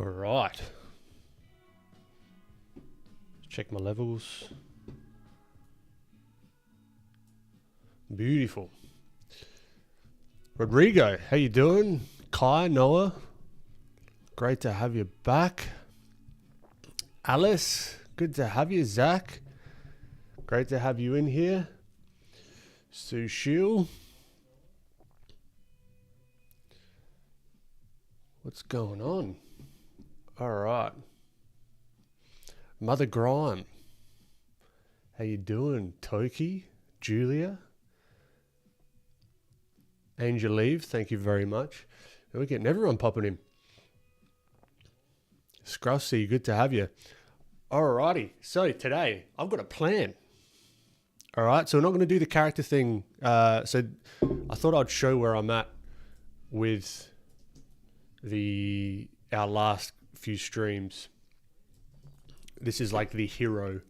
All right. Check my levels. Beautiful. Rodrigo, how you doing? Kai, Noah, great to have you back. Alice, good to have you. Zach, great to have you in here. Sushil. What's going on? All right. Mother Grime. How you doing? Toki, Julia, Angel Eve, thank you very much. And we're getting everyone popping in. Scruffsy, good to have you. Alrighty, so today I've got a plan. Alright, so we're not going to do the character thing. So I thought I'd show where I'm at with our last few streams. This is like the hero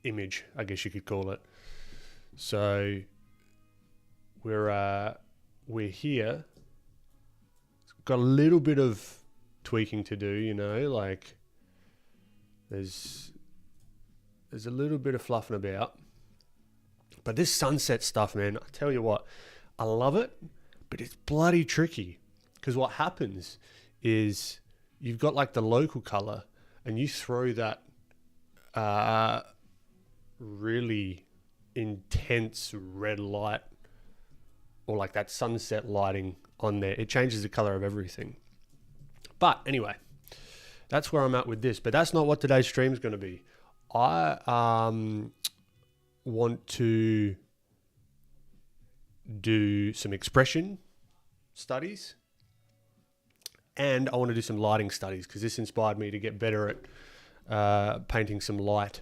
image, I guess you could call it. So we're here. It's got a little bit of tweaking to do, you know, like there's a little bit of fluffing about. But this sunset stuff, man, I tell you what, I love it, but it's bloody tricky. Because what happens is you've got like the local color and you throw that really intense red light or like that sunset lighting on there. It changes the color of everything. But anyway, that's where I'm at with this. But that's not what today's stream is going to be. I want to do some expression studies. And I want to do some lighting studies because this inspired me to get better at painting some light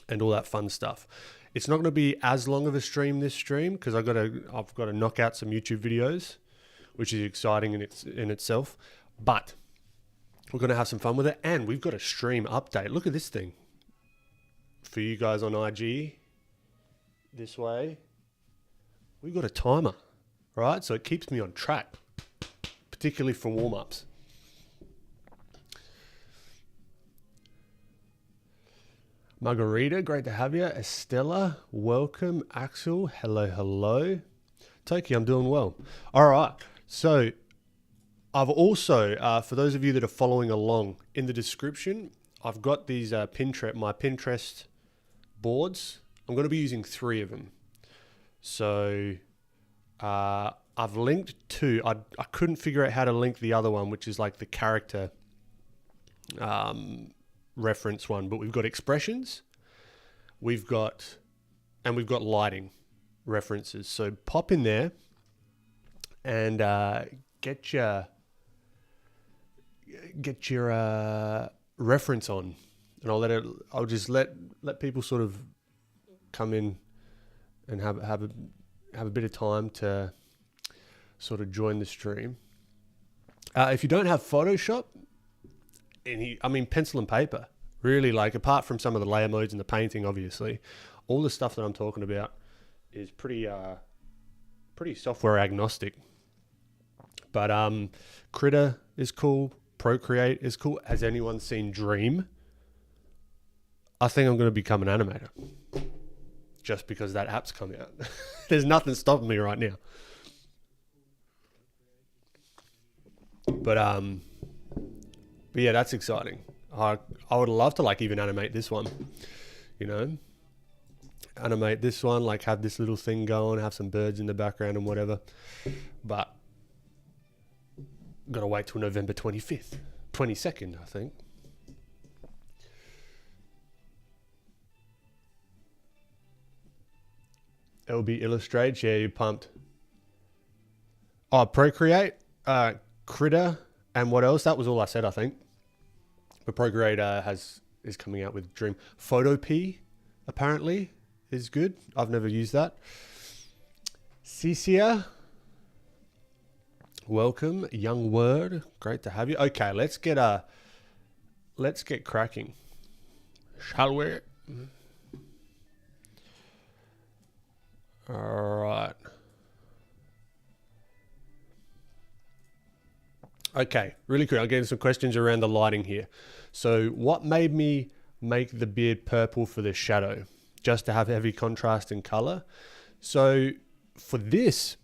and all that fun stuff. It's not going to be as long of a stream this stream because I've got to knock out some YouTube videos, which is exciting in itself. But we're going to have some fun with it, and we've got a stream update. Look at this thing for you guys on IG. This way, we've got a timer, right? So it keeps me on track, particularly for warm-ups. Margarita, great to have you. Estella, welcome. Axel, hello, hello. Toki, I'm doing well. All right, so I've also, for those of you that are following along, in the description, I've got these my Pinterest boards. I'm going to be using 3 of them. So I've linked 2. I couldn't figure out how to link the other one, which is like the character reference one. But we've got expressions, we've got lighting references. So pop in there and get your reference on, and I'll just let people sort of come in and have a bit of time to sort of join the stream. If you don't have Photoshop, pencil and paper, really, like apart from some of the layer modes and the painting, obviously, all the stuff that I'm talking about is pretty software agnostic. But Critter is cool. Procreate is cool. Has anyone seen Dream? I think I'm going to become an animator just because that app's come out. There's nothing stopping me right now. But yeah, that's exciting. I would love to like even animate this one, you know, animate this one, like have this little thing going, have some birds in the background and whatever. But got to wait till November 22nd, I think. LB Illustrate, yeah, you pumped. Oh, Procreate, Critter, and what else? That was all I said, I think. But Procreate is coming out with Dream. Photopea, apparently, is good. I've never used that. Cecia, welcome. Young Word, great to have you. Okay, let's get cracking, shall we? All right. Okay, really cool. I'm getting some questions around the lighting here. So what made me make the beard purple for the shadow? Just to have heavy contrast in color. So for this,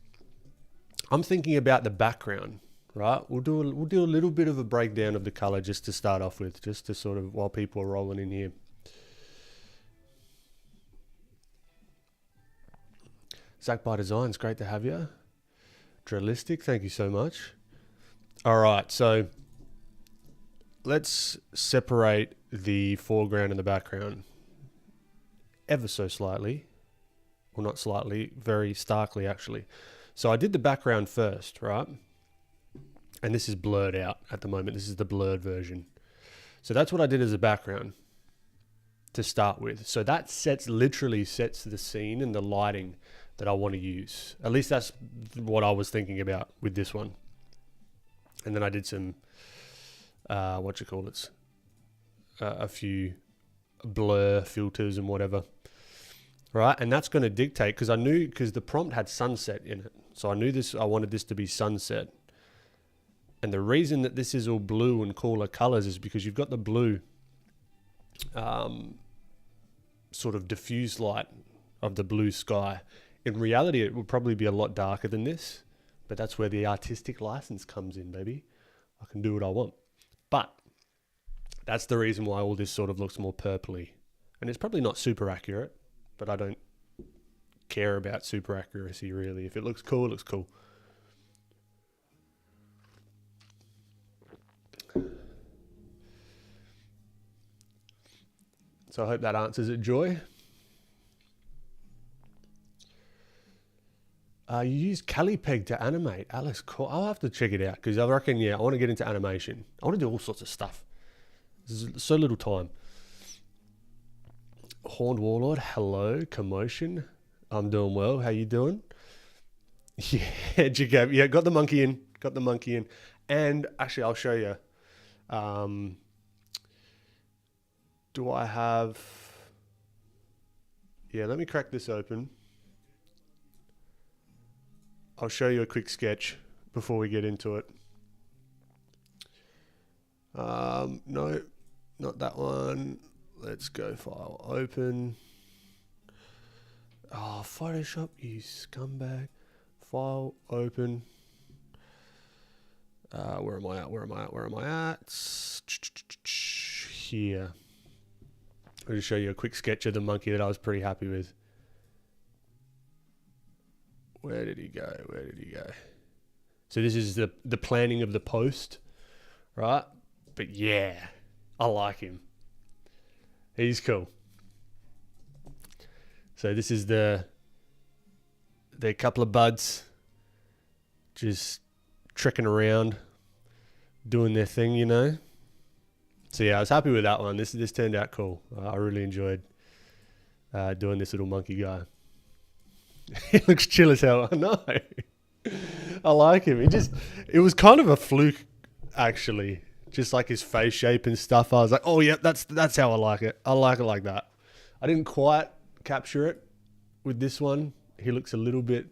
I'm thinking about the background, right? We'll do a little bit of a breakdown of the color just to start off with, just to sort of, while people are rolling in here. Zach by Designs, great to have you. Drillistic, thank you so much. All right, so let's separate the foreground and the background ever so slightly. Well, not slightly, very starkly actually. So I did the background first, right? And this is blurred out at the moment. This is the blurred version. So that's what I did as a background to start with. So that literally sets the scene and the lighting that I want to use. At least that's what I was thinking about with this one. And then I did some, a few blur filters and whatever. Right, and that's going to dictate, because the prompt had sunset in it. So I knew I wanted this to be sunset. And the reason that this is all blue and cooler colors is because you've got the blue sort of diffuse light of the blue sky. In reality, it would probably be a lot darker than this, but that's where the artistic license comes in, baby. I can do what I want. But that's the reason why all this sort of looks more purpley. And it's probably not super accurate, but I don't care about super accuracy really. If it looks cool, it looks cool. So I hope that answers it, Joy. You use CaliPeg to animate. Alex, cool. I'll have to check it out because I reckon, I want to get into animation. I want to do all sorts of stuff. There's so little time. Horned Warlord, hello. Commotion. I'm doing well. How you doing? Yeah, Jacob. Yeah, got the monkey in. And actually, I'll show you. Do I have... Yeah, let me crack this open. I'll show you a quick sketch before we get into it. No, not that one. Let's go file open. Oh, Photoshop, you scumbag. File open. Where am I at? Here. I'll just show you a quick sketch of the monkey that I was pretty happy with. Where did he go? So this is the planning of the post, right? But yeah, I like him. He's cool. So this is the couple of buds just trekking around, doing their thing, So yeah, I was happy with that one. This turned out cool. I really enjoyed doing this little monkey guy. He looks chill as hell. I know. I like him. It was kind of a fluke, actually. Just like his face shape and stuff. I was like, oh yeah, that's how I like it. I like it like that. I didn't quite capture it with this one. He looks a little bit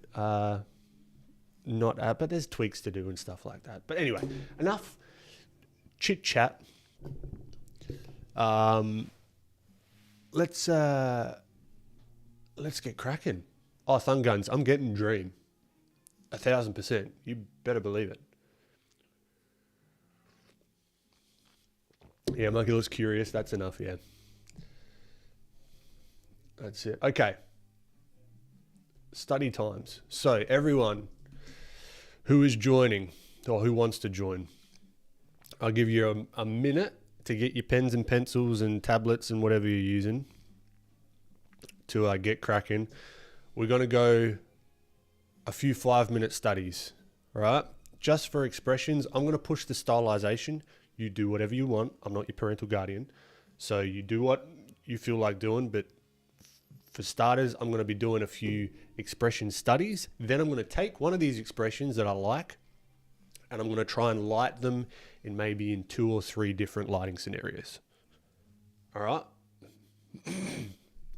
not but there's tweaks to do and stuff like that. But anyway, enough chit chat. Let's get cracking. Oh, thumb guns. I'm getting Dream. 1,000%. You better believe it. Yeah, monkey looks curious. That's enough, yeah. That's it. Okay. Study times. So everyone who is joining or who wants to join, I'll give you a minute to get your pens and pencils and tablets and whatever you're using to get cracking. We're going to go a few 5-minute studies, right? Just for expressions, I'm going to push the stylization. You do whatever you want. I'm not your parental guardian. So you do what you feel like doing. But for starters, I'm going to be doing a few expression studies. Then I'm going to take one of these expressions that I like and I'm going to try and light them in maybe in 2 or 3 different lighting scenarios. All right?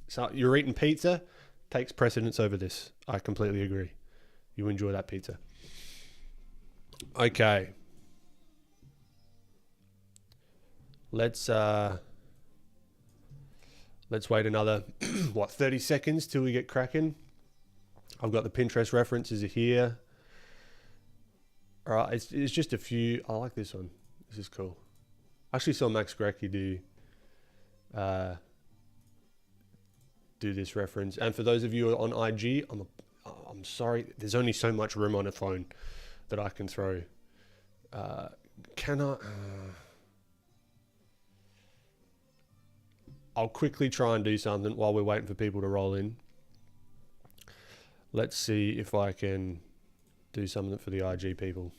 So you're eating pizza, takes precedence over this. I completely agree. You enjoy that pizza. Okay. Let's wait another, 30 seconds till we get cracking. I've got the Pinterest references here. All right, it's just a few. I like this one. This is cool. I actually saw Max Grecke do this reference. And for those of you on IG, I'm sorry, there's only so much room on a phone that I can throw. Can I? I'll quickly try and do something while we're waiting for people to roll in. Let's see if I can do something for the IG people.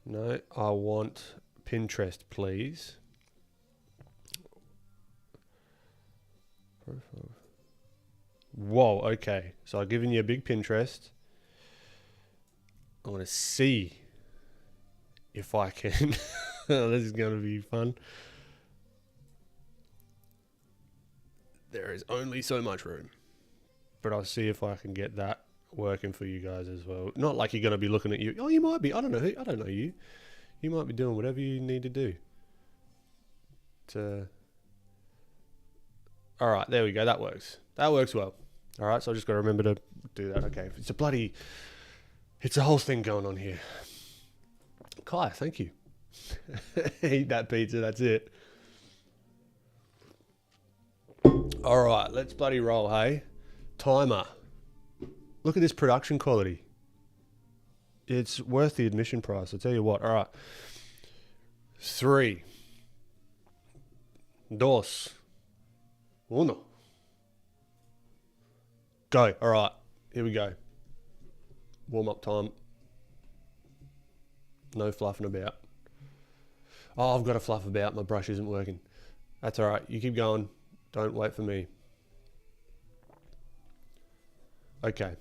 No, I want Pinterest, please. Whoa, okay. So I've given you a big Pinterest. I want to see if I can. This is going to be fun. There is only so much room. But I'll see if I can get that working for you guys as well. Not like you're going to be looking at you. Oh, you might be. I don't know you. You might be doing whatever you need to do. All right, there we go. That works. That works well. All right, so I just got to remember to do that. Okay, it's a whole thing going on here. Kai, thank you. Eat that pizza, that's it. All right, let's bloody roll, hey? Timer. Look at this production quality. It's worth the admission price, I'll tell you what. All right. 3, 2, 1. Go. All right. Here we go. Warm up time. No fluffing about. Oh, I've got to fluff about. My brush isn't working. That's all right. You keep going. Don't wait for me. Okay.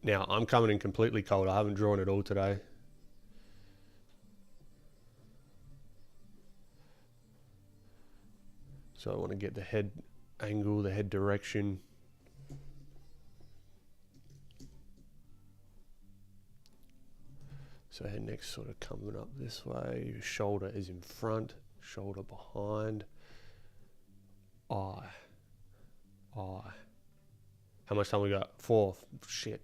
Now, I'm coming in completely cold. I haven't drawn at all today. So I want to get the head angle, the head direction. So head neck's sort of coming up this way. Shoulder is in front, shoulder behind. Eye. How much time we got? 4. Shit.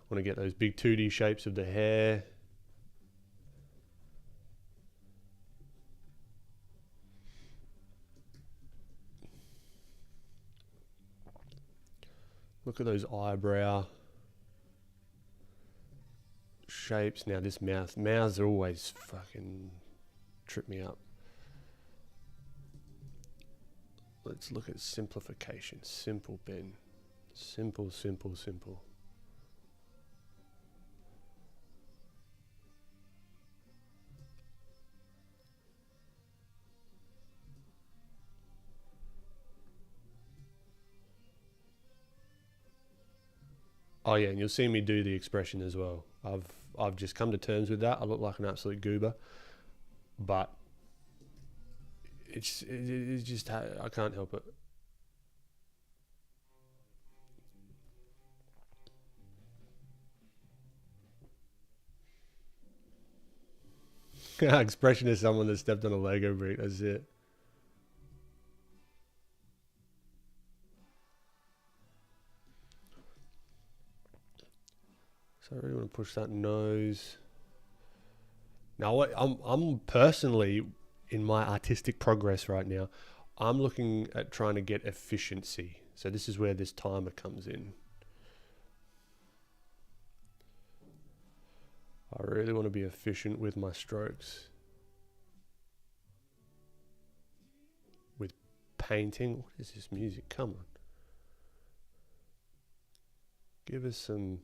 Want to get those big 2D shapes of the hair. Look at those eyebrow shapes. Now this mouth. Mouths are always fucking trip me up. Let's look at simplification. Simple, Ben. Simple, simple, simple. Oh yeah, and you'll see me do the expression as well. I've just come to terms with that. I look like an absolute goober, but it's just I can't help it. Expression is someone that stepped on a Lego brick. That's it. So I really want to push that nose. Now, I'm personally, in my artistic progress right now, I'm looking at trying to get efficiency. So this is where this timer comes in. I really want to be efficient with my strokes. With painting. What is this music? Come on. Give us some...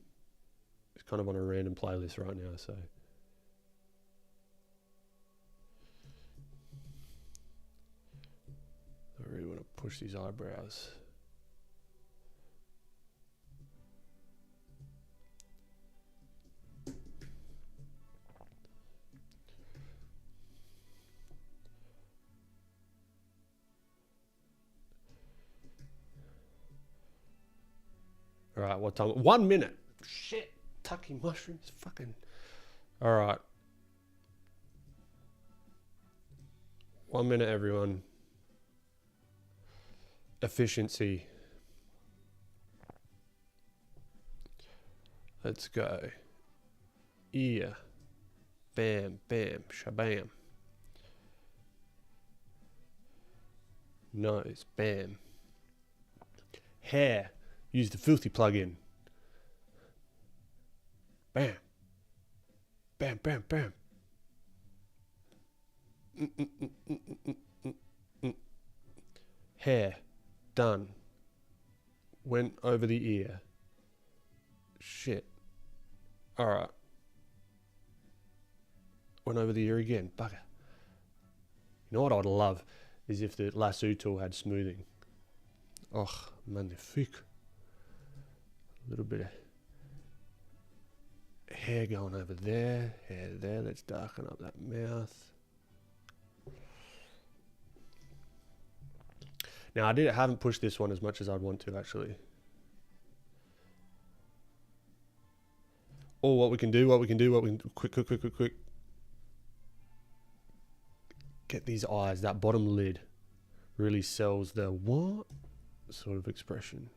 It's kind of on a random playlist right now, so... I really want to push these eyebrows. All right, what time? 1 minute. Shit, tucking mushrooms. Fucking. All right. 1 minute, everyone. Efficiency. Let's go. Ear. Bam, bam, shabam. Nose, bam. Hair. Use the filthy plug-in. Bam. Bam, bam, bam. Hair. Done. Went over the ear. Shit. Alright. Went over the ear again. Bugger. You know what I'd love is if the lasso tool had smoothing. Oh, magnifique. A little bit of hair going over there, hair there. Let's darken up that mouth. Now I haven't pushed this one as much as I'd want to actually. Oh, what we can do, quick. Get these eyes, that bottom lid really sells the what sort of expression.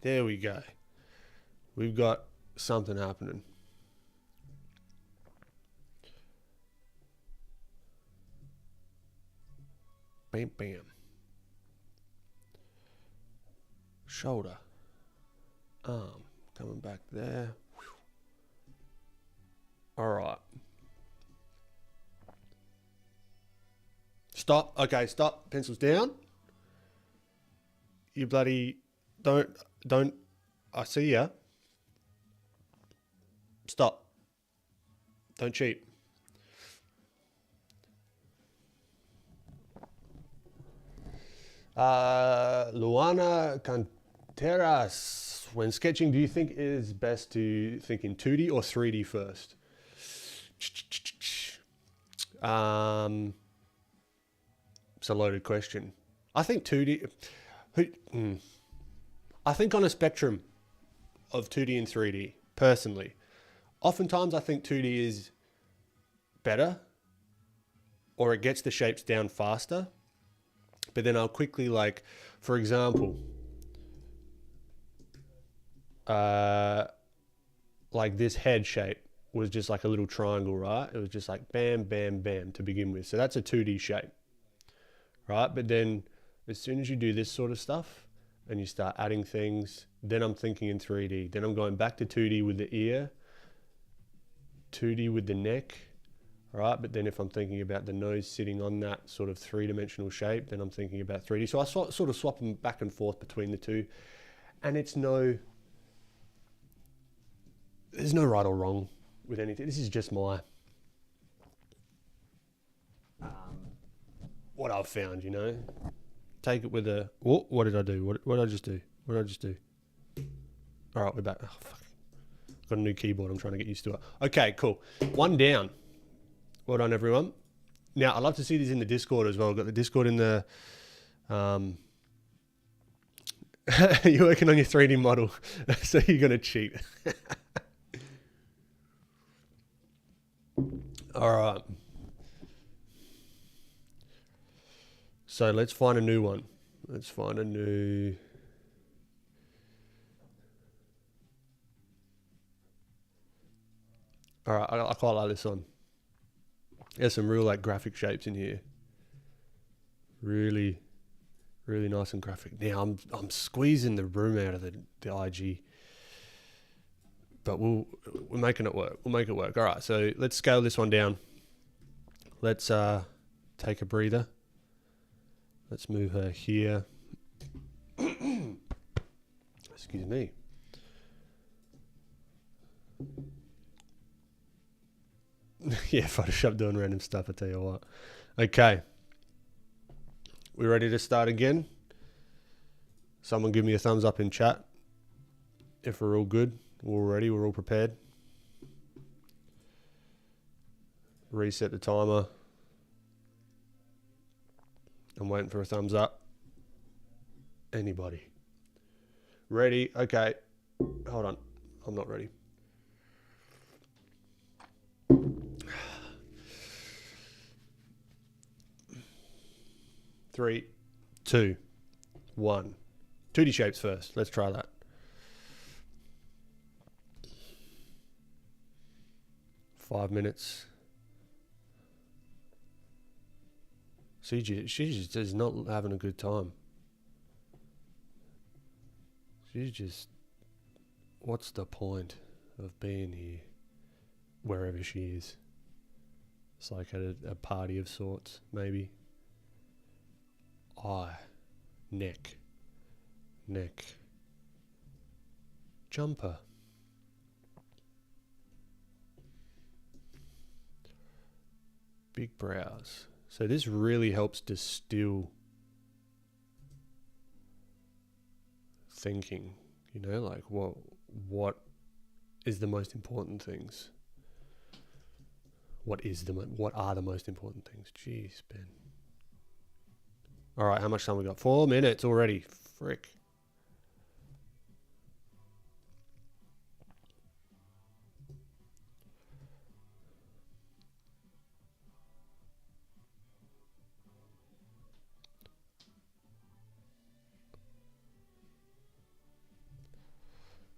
There we go. We've got something happening. Bam, bam. Shoulder. Arm. Coming back there. All right. Stop. Okay, stop. Pencils down. You bloody don't. I see ya. Stop. Don't cheat. Luana Canteras. When sketching, do you think it is best to think in 2D or 3D first? It's a loaded question. I think 2D. I think on a spectrum of 2D and 3D, personally, oftentimes I think 2D is better, or it gets the shapes down faster. But then I'll quickly, like, for example, like this head shape was just like a little triangle, right? It was just like bam, bam, bam to begin with. So that's a 2D shape, right? But then as soon as you do this sort of stuff and you start adding things, then I'm thinking in 3D. Then I'm going back to 2D with the ear, 2D with the neck, right? But then if I'm thinking about the nose sitting on that sort of three-dimensional shape, then I'm thinking about 3D. So I sort of swap them back and forth between the two. And there's no right or wrong with anything. This is just my what I've found, you know. Take it with a what did I do? What did I just do? What did I just do? All right, we're back. Oh, fuck. Got a new keyboard. I'm trying to get used to it. Okay, cool. One down. Well done, everyone. Now, I'd love to see these in the Discord as well. I've got the Discord in the you're working on your 3D model, so you're going to cheat. All right. So let's find a new one. Let's find a new... All right, I quite like this one. There's some real like graphic shapes in here. Really, really nice and graphic. Now I'm squeezing the room out of the IG, but we're making it work. We'll make it work. All right, so let's scale this one down. Let's take a breather. Let's move her here. Excuse me. Yeah, Photoshop doing random stuff, I tell you what. Okay. We ready to start again? Someone give me a thumbs up in chat if we're all good, we're all ready, we're all prepared. Reset the timer. I'm waiting for a thumbs up. Anybody? Ready? Okay. Hold on. I'm not ready. Three, two, one. 2D shapes first. Let's try that. Five minutes. She just is not having a good time. She's just... What's the point of being here? Wherever she is. It's like at a party of sorts, maybe. Eye. Neck. Jumper. Big brows. So this really helps distill thinking, you know, like what is the most important things? What are the most important things? Jeez, Ben. All right, how much time we got? 4 minutes already. Frick.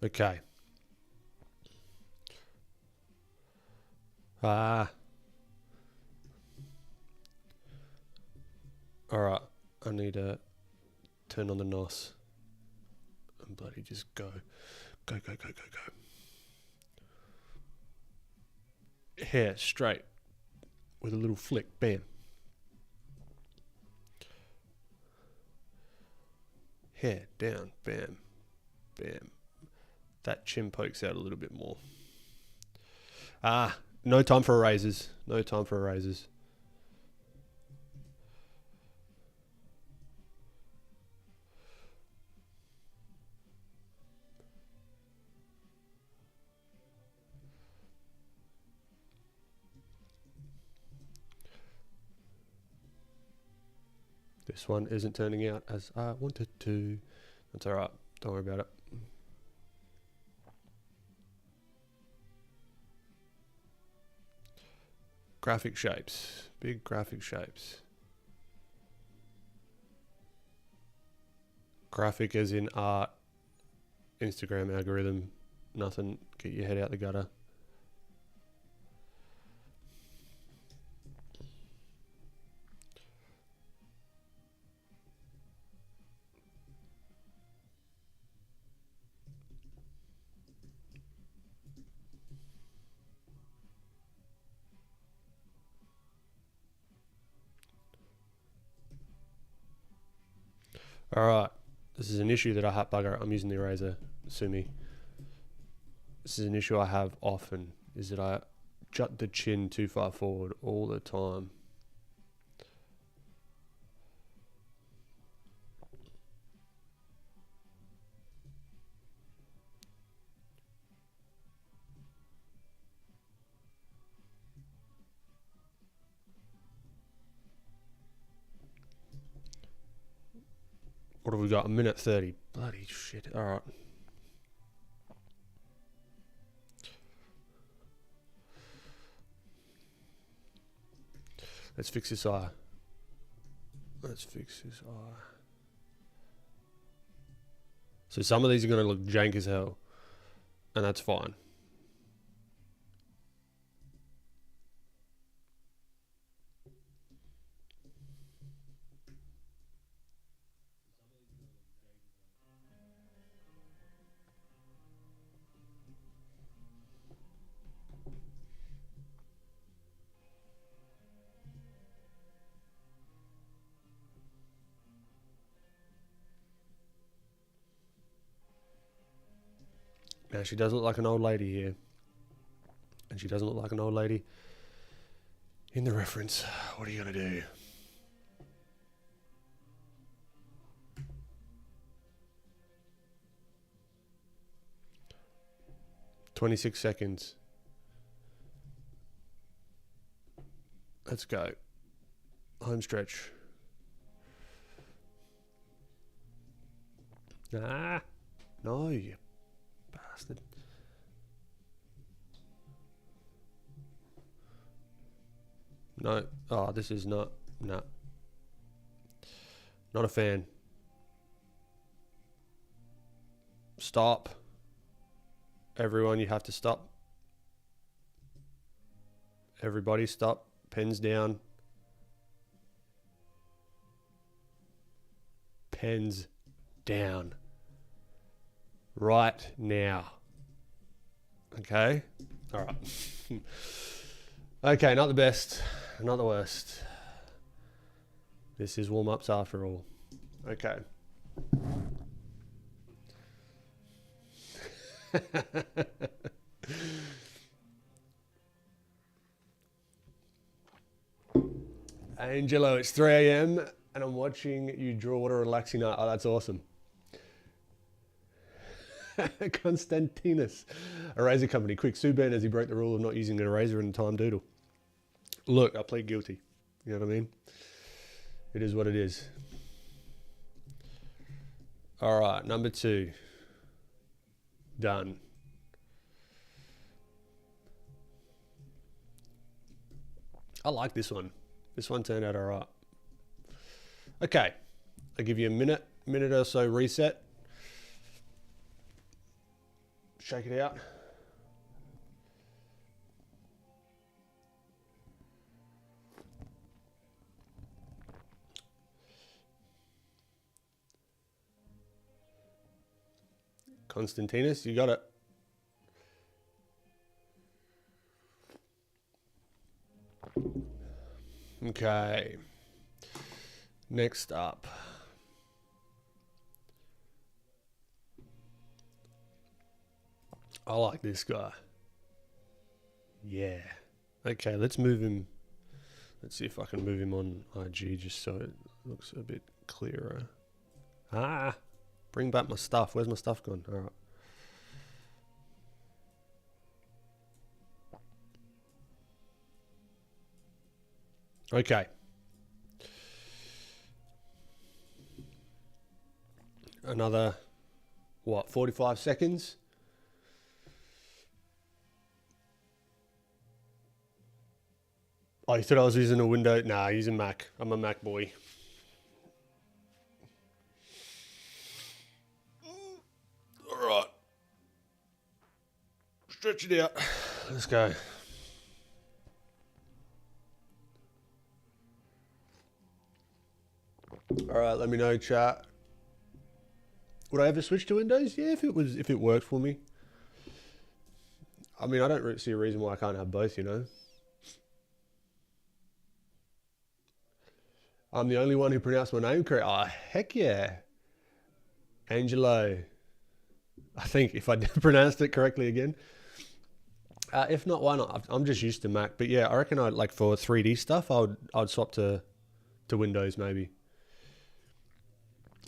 Okay. All right. I need to turn on the NOS and bloody just go. Hair straight with a little flick. Bam. Hair down. Bam. That chin pokes out a little bit more. No time for erasers. This one isn't turning out as I wanted to. That's all right. Don't worry about it. Graphic shapes. Big graphic shapes. Graphic as in art. Instagram algorithm. Nothing. Get your head out the gutter. All right, this is an issue that I have, bugger. I'm using the eraser, sue me. This is an issue I have often, is that I jut the chin too far forward all the time. What have we got? 1:30. Bloody shit. All right. Let's fix this eye. So some of these are going to look jank as hell. And that's fine. Now, she does look like an old lady here. And she doesn't look like an old lady in the reference. What are you going to do? "26 seconds. Let's go. Home stretch. Nah. No, you bastard. No. Oh, this is not. No. Not a fan. Stop. Everyone, you have to stop. Everybody stop. Pens down. Pens down. Right now. Okay? All right. Okay, not the best. Not the worst. This is warm-ups after all. Okay. Angelo, it's 3 a.m. and I'm watching you draw. What a relaxing night. Oh, that's awesome. Constantinus, eraser company. Quick, sue Ben as he broke the rule of not using an eraser in the time doodle. Look, I plead guilty. You know what I mean? It is what it is. All right, number 2. Done. I like this one. This one turned out all right. Okay, I'll give you a minute or so reset. Shake it out. Constantinus, you got it. Okay. Next up. I like this guy. Yeah. Okay, let's move him. Let's see if I can move him on IG just so it looks a bit clearer. Ah, bring back my stuff. Where's my stuff gone? All right. Okay. Another, what, 45 seconds? Oh, you thought I was using a window? Nah, using Mac. I'm a Mac boy. All right. Stretch it out. Let's go. All right, let me know, chat. Would I ever switch to Windows? Yeah, if it worked for me. I mean, I don't see a reason why I can't have both, you know. I'm the only one who pronounced my name correct. Oh, heck yeah. Angelo. I think if I pronounced it correctly again. If not, why not? I'm just used to Mac. But yeah, I reckon I'd like for 3D stuff, I'd swap to Windows maybe.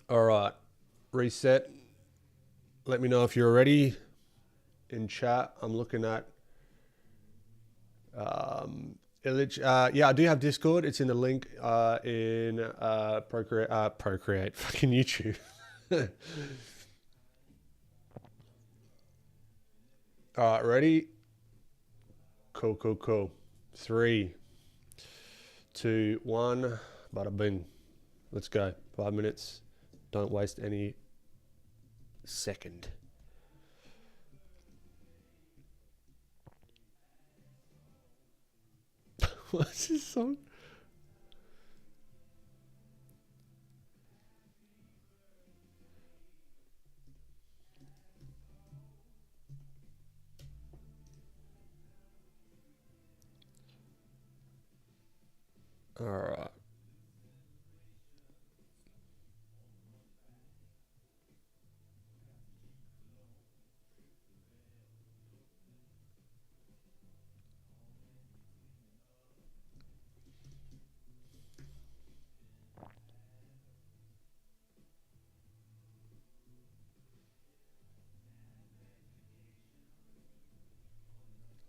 All right. Reset. Let me know if you're ready. In chat, I'm looking at yeah, I do have Discord. It's in the link in Procreate, fucking YouTube. All right, ready? Cool. 3, 2, 1. Bada bing. Let's go. 5 minutes. Don't waste any second. What's this song? All right.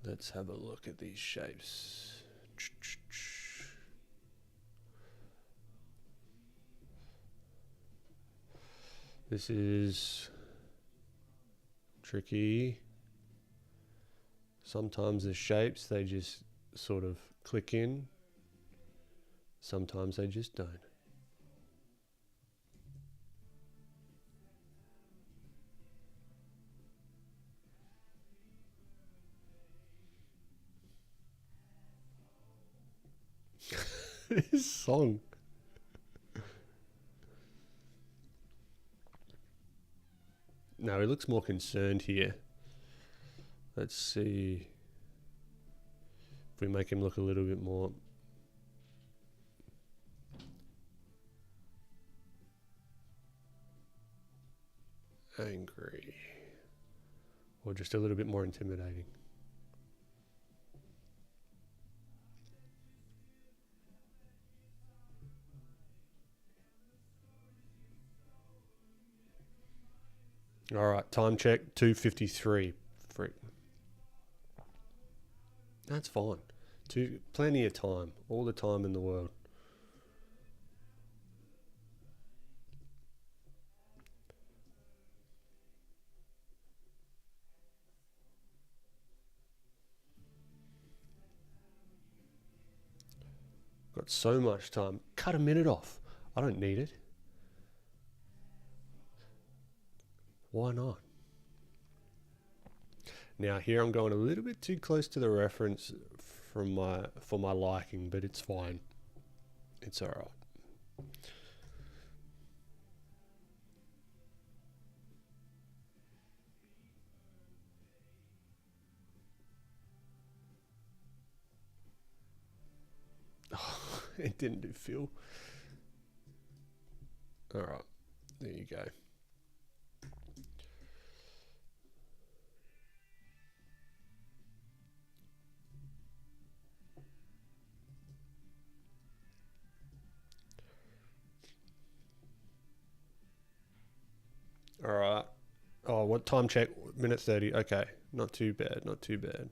Let's have a look at these shapes. This is tricky. Sometimes the shapes, they just sort of click in. Sometimes they just don't. This song. No, he looks more concerned here. Let's see if we make him look a little bit more angry, or just a little bit more intimidating. All right, time check, 2:53. Freak. That's fine. Plenty of time, all the time in the world. Got so much time. Cut a minute off. I don't need it. Why not? Now here I'm going a little bit too close to the reference for my liking, but it's fine. It's all right. Oh, it didn't do feel. All right, there you go. All right. Oh, what time check? Minute 30. Okay, not too bad. Not too bad.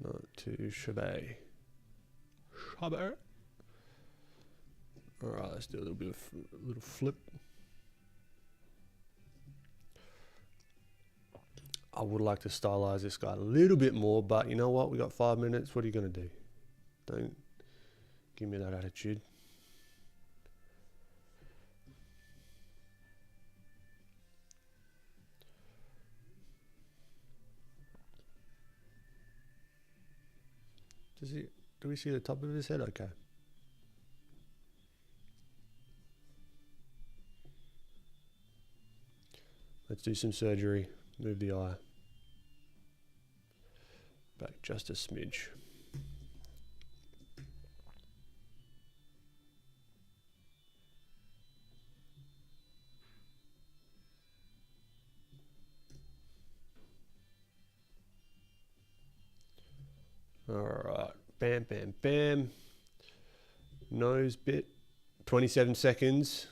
Not too shabby. Shabby. All right, let's do a little bit of a little flip. I would like to stylize this guy a little bit more, but you know what? We got 5 minutes. What are you gonna do? Don't give me that attitude. Do we see the top of his head? Okay. Let's do some surgery. Move the eye back just a smidge. All right. Bam, bam, bam. Nose bit. 27 seconds.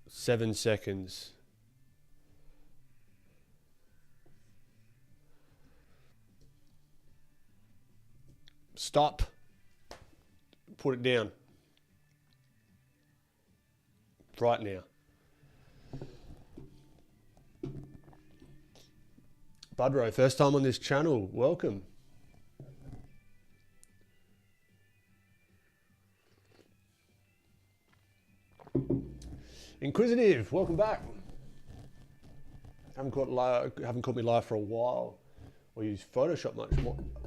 Seven seconds. Stop. Put it down. Right now. Budro, first time on this channel. Welcome. Inquisitive, welcome back. Haven't caught me live for a while. Or use Photoshop much.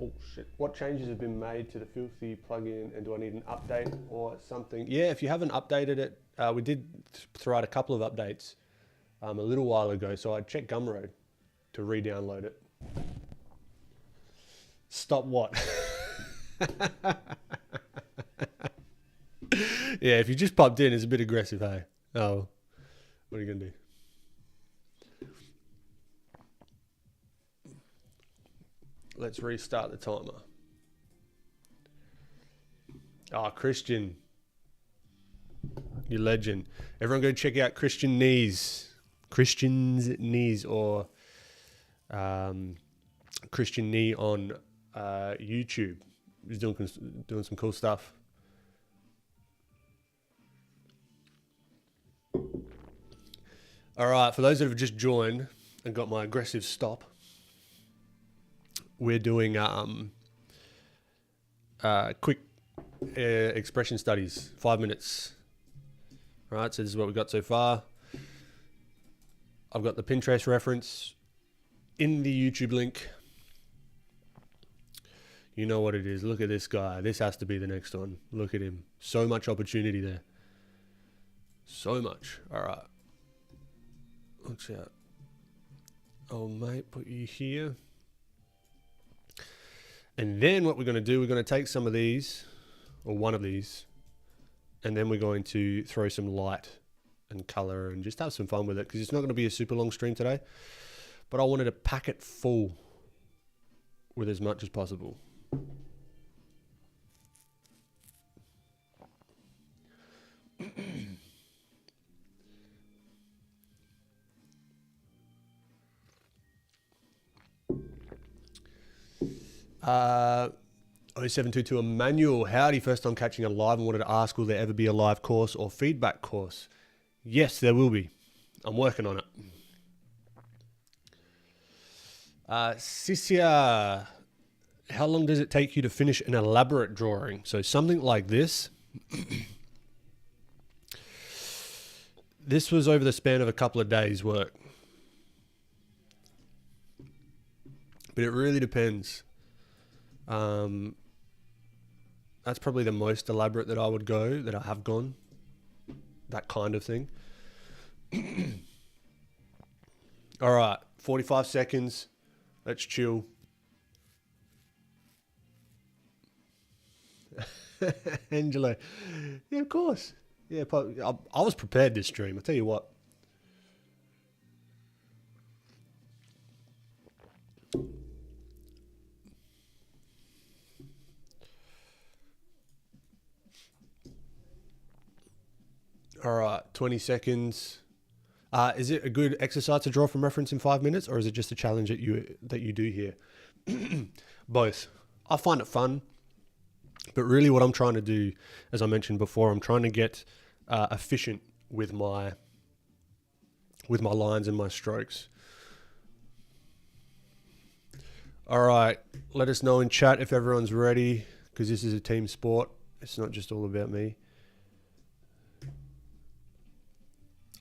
Oh shit! What changes have been made to the Filthy plugin, and do I need an update or something? Yeah, if you haven't updated it, we did throw out a couple of updates a little while ago. So I checked Gumroad to re-download it. Stop what? Yeah, if you just popped in, it's a bit aggressive, hey? Oh, what are you gonna do? Let's restart the timer. Oh, Christian. You legend. Everyone go check out Christian's Knees, or Christian Knee on YouTube. He's doing some cool stuff. All right, for those that have just joined and got my aggressive stop, we're doing quick expression studies, 5 minutes. All right, so this is what we've got so far. I've got the Pinterest reference in the YouTube link. You know what it is. Look at this guy. This has to be the next one. Look at him. So much opportunity there. So much. All right. Watch out. Oh, mate, put you here. And then what we're going to do, we're going to take some of these, or one of these, and then we're going to throw some light and color and just have some fun with it, because it's not going to be a super long stream today. But I wanted to pack it full with as much as possible. Uh, 0722 Emmanuel, howdy, first time catching a live and wanted to ask, will there ever be a live course or feedback course? Yes, there will be. I'm working on it. Sisia, how long does it take you to finish an elaborate drawing? So something like this. This was over the span of a couple of days' work. But it really depends. That's probably the most elaborate that I would go, that I have gone. That kind of thing. All right, 45 seconds. Let's chill. Angelo. Yeah, of course. Yeah, I was prepared this stream. I'll tell you what. All right, 20 seconds. Is it a good exercise to draw from reference in 5 minutes, or is it just a challenge that you do here? Both. I find it fun, but really what I'm trying to do, as I mentioned before, I'm trying to get efficient with my lines and my strokes. All right, let us know in chat if everyone's ready, because this is a team sport. It's not just all about me.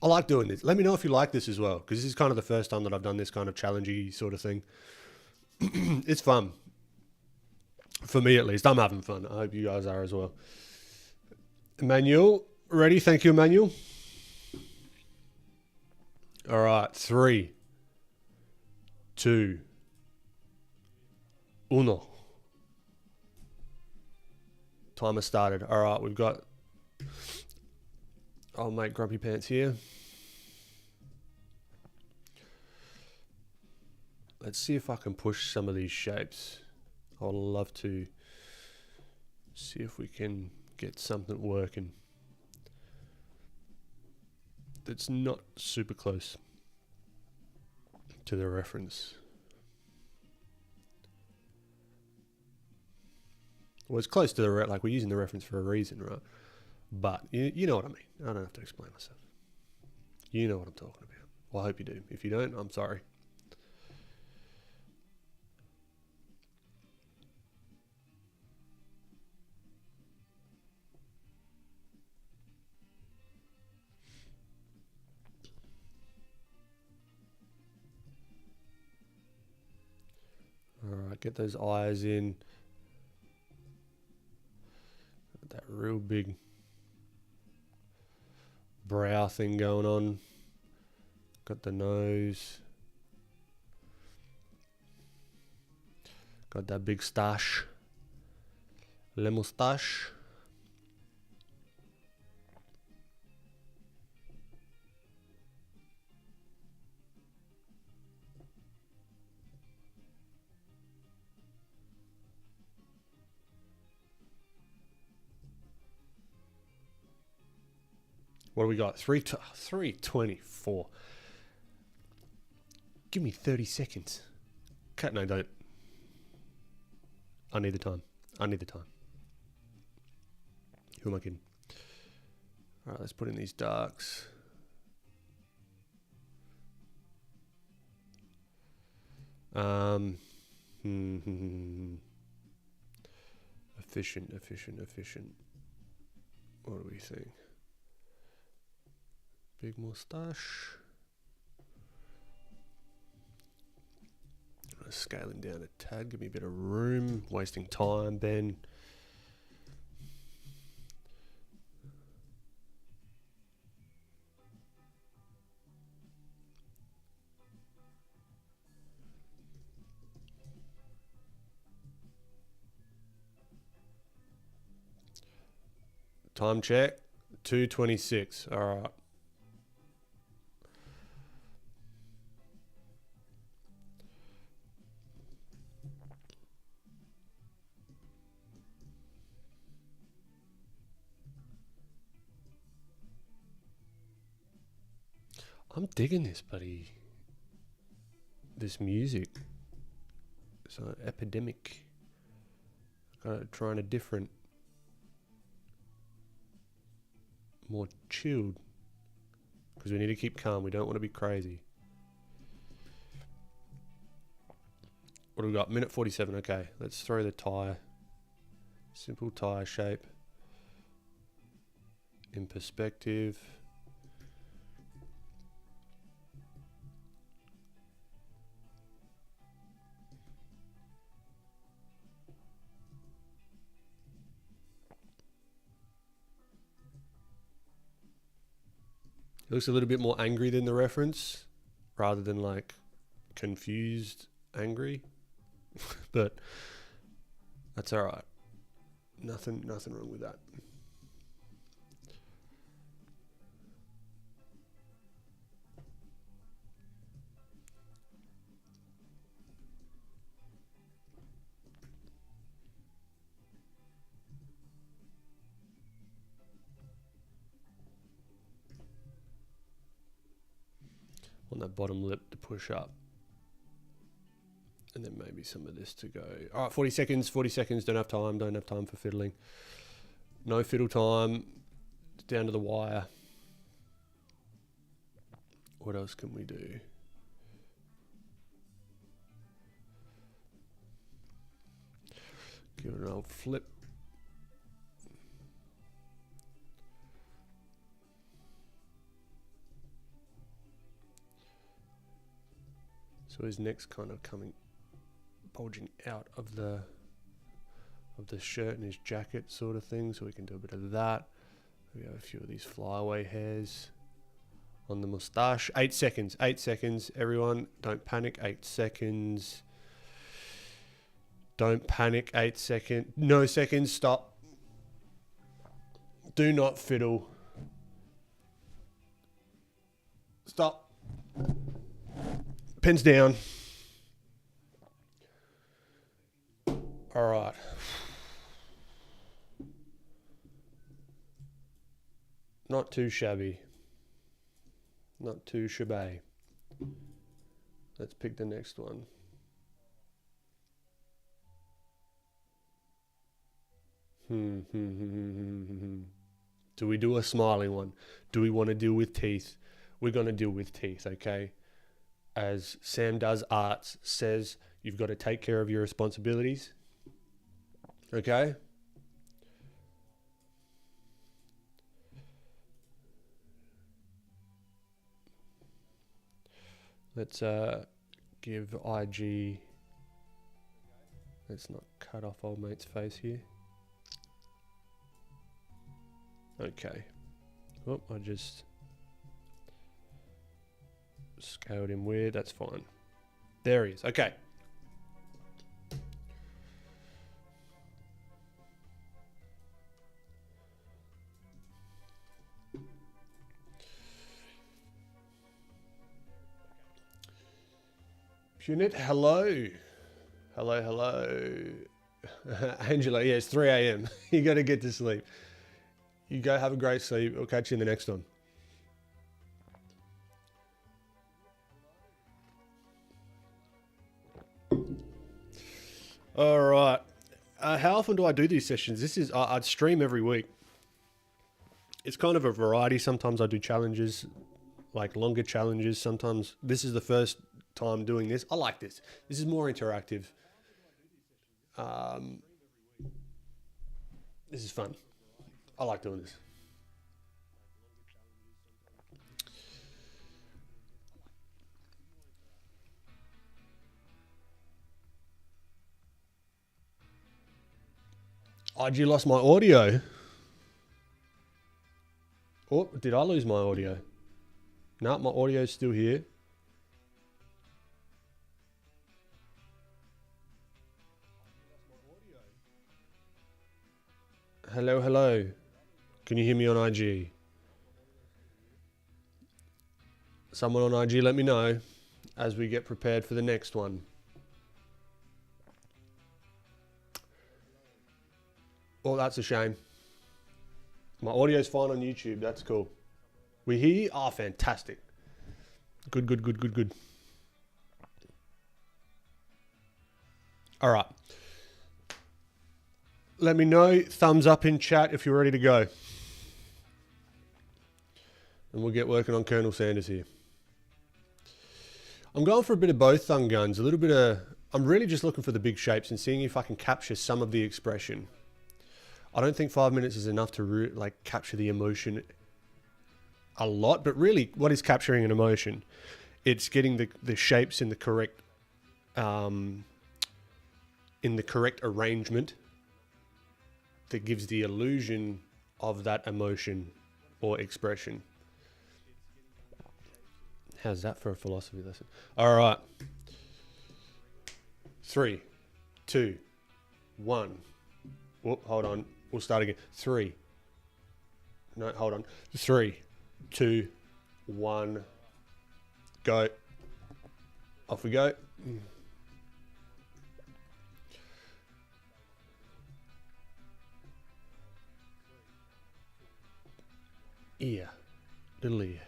I like doing this. Let me know if you like this as well, because this is kind of the first time that I've done this kind of challengey sort of thing. It's fun. For me, at least. I'm having fun. I hope you guys are as well. Emmanuel, ready? Thank you, Emmanuel. All right. 3, 2, 1. Timer started. All right. We've got... I'll make Grumpy Pants here. Let's see if I can push some of these shapes. I'd love to see if we can get something working that's not super close to the reference. Well, it's close to the like we're using the reference for a reason, right? But you know what I mean. I don't have to explain myself. You know what I'm talking about. Well, I hope you do. If you don't, I'm sorry. All right, get those eyes in. That real big brow thing going on. Got the nose. Got that big stash. Le moustache. What do we got? 324. Give me 30 seconds. Cut, no, don't. I need the time. I need the time. Who am I kidding? All right, let's put in these darks. Efficient. What do we think? Big moustache. Scaling down a tad, give me a bit of room. Wasting time, Ben. Time check, 2:26. All right. I'm digging this, buddy. This music. It's an epidemic. Gotta try a different, more chilled. Because we need to keep calm. We don't want to be crazy. What do we got? Minute 47. Okay, let's throw the tire. Simple tire shape. In perspective. It looks a little bit more angry than the reference, rather than like confused angry. But that's all right. Nothing wrong with that. On that bottom lip to push up. And then maybe some of this to go. All right, 40 seconds. Don't have time for fiddling. No fiddle time. It's down to the wire. What else can we do? Give it an old flip. So his neck's kind of bulging out of the shirt and his jacket sort of thing, so we can do a bit of that. We have a few of these flyaway hairs on the moustache. 8 seconds, everyone, don't panic. 8 seconds. Don't panic. 8 seconds. No seconds, stop. Do not fiddle. Stop. Pens down. All right. Not too shabby. Not too shabby. Let's pick the next one. Do we do a smiling one? Do we want to deal with teeth? We're going to deal with teeth, okay? As Sam Does Arts says, you've got to take care of your responsibilities. Okay? Let's give IG... Let's not cut off old mate's face here. Okay. Oh, I just scaled him weird. That's fine. There he is. Okay. Punit, hello. Hello. Angela, yeah, it's 3 a.m. You got to get to sleep. You go have a great sleep. I'll catch you in the next one. All right. How often do I do these sessions? I'd stream every week. It's kind of a variety. Sometimes I do challenges, like longer challenges. Sometimes this is the first time doing this. I like this. This is more interactive. This is fun. I like doing this. IG lost my audio. Oh, did I lose my audio? No, my audio's still here. Hello, hello. Can you hear me on IG? Someone on IG, let me know as we get prepared for the next one. Oh, that's a shame. My audio's fine on YouTube. That's cool. We hear you? Oh, fantastic. Good, good, good, good, good. All right. Let me know. Thumbs up in chat if you're ready to go. And we'll get working on Colonel Sanders here. I'm going for a bit of both thumb guns. A little bit of... I'm really just looking for the big shapes and seeing if I can capture some of the expression. I don't think 5 minutes is enough to capture the emotion a lot, but really what is capturing an emotion? It's getting the shapes in the correct arrangement that gives the illusion of that emotion or expression. How's that for a philosophy lesson? All right. 3, 2, 1. Whoop, hold on. We'll start again. 3. No, hold on. 3, 2, 1. Go. Off we go. Ear. Little ear.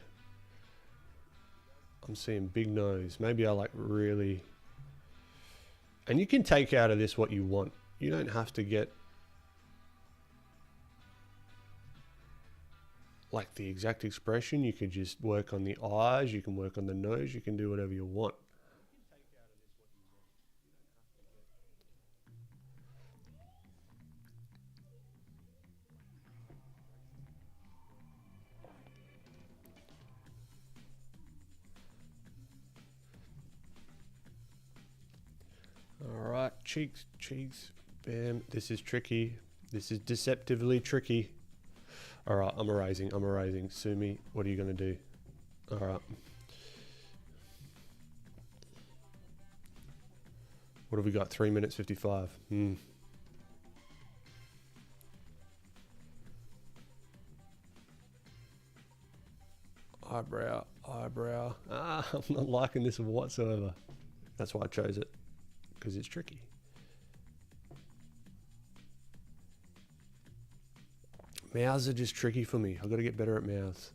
I'm seeing big nose. Maybe I really... And you can take out of this what you want. You don't have to get the exact expression. You could just work on the eyes. You can work on the nose. You can do whatever you want. All right, cheeks, cheeks, bam. This is tricky. This is deceptively tricky. All right, I'm erasing. Sumi, what are you going to do? All right. What have we got? 3 minutes 55. Eyebrow. Ah, I'm not liking this whatsoever. That's why I chose it, because it's tricky. Mouths are just tricky for me. I've got to get better at mouths.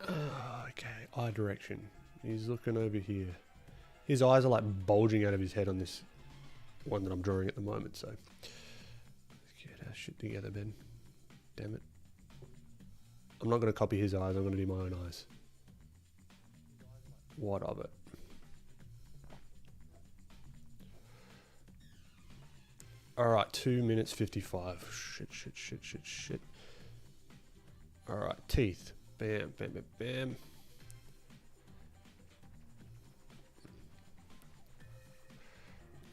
Okay, eye direction. He's looking over here. His eyes are bulging out of his head on this one that I'm drawing at the moment, so let's get our shit together, Ben. Damn it. I'm not going to copy his eyes. I'm going to do my own eyes. What of it? All right, 2 minutes 55. Shit. All right, teeth. Bam.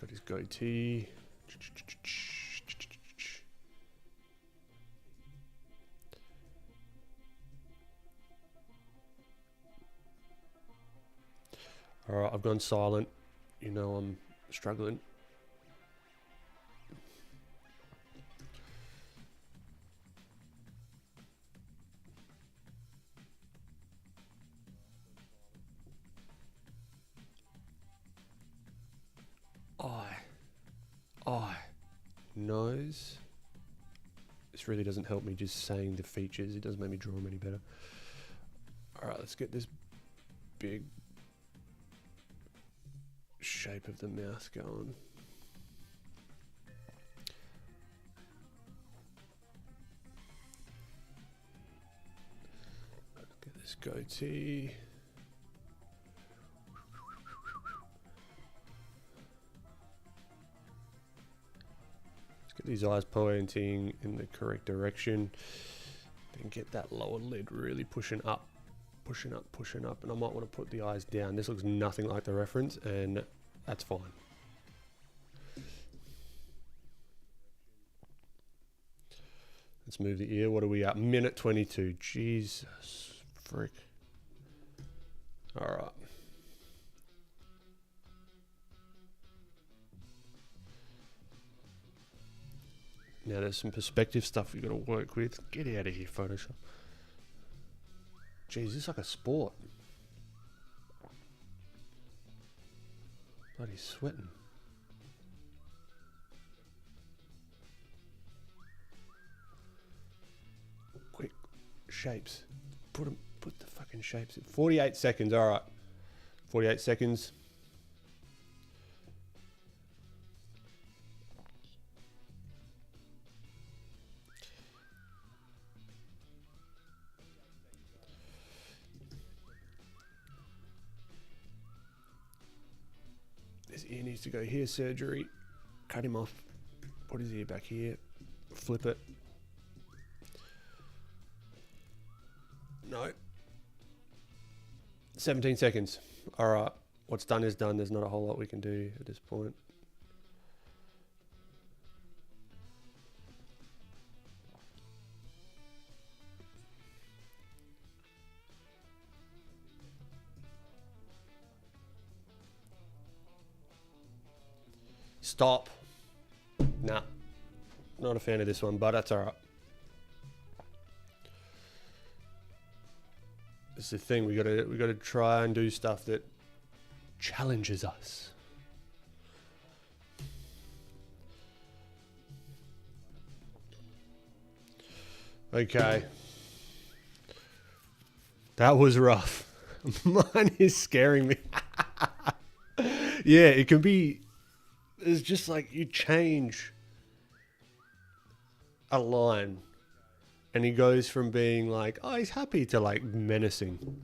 Got his goatee. All right, I've gone silent. You know I'm struggling. Eye. Nose. This really doesn't help me just saying the features. It doesn't make me draw them any better. All right, let's get this big shape of the mouth going. Get this goatee. Let's get these eyes pointing in the correct direction. Then get that lower lid really pushing up. Pushing up, and I might want to put the eyes down. This looks nothing like the reference, and that's fine. Let's move the ear. What are we at? Minute 22. Jesus frick. All right. Now there's some perspective stuff we've got to work with. Get out of here, Photoshop. Jeez, this is like a sport. Bloody sweating. Quick, shapes. Put the fucking shapes in. 48 seconds, all right. 48 seconds. His ear needs to go here, surgery. Cut him off. Put his ear back here. Flip it. No. 17 seconds. All right. What's done is done. There's not a whole lot we can do at this point. Stop. Nah. Not a fan of this one, but that's alright. It's the thing, we gotta try and do stuff that challenges us. Okay. That was rough. Mine is scaring me. Yeah, it can be. It's just like you change a line and he goes from being like, oh, he's happy to like menacing.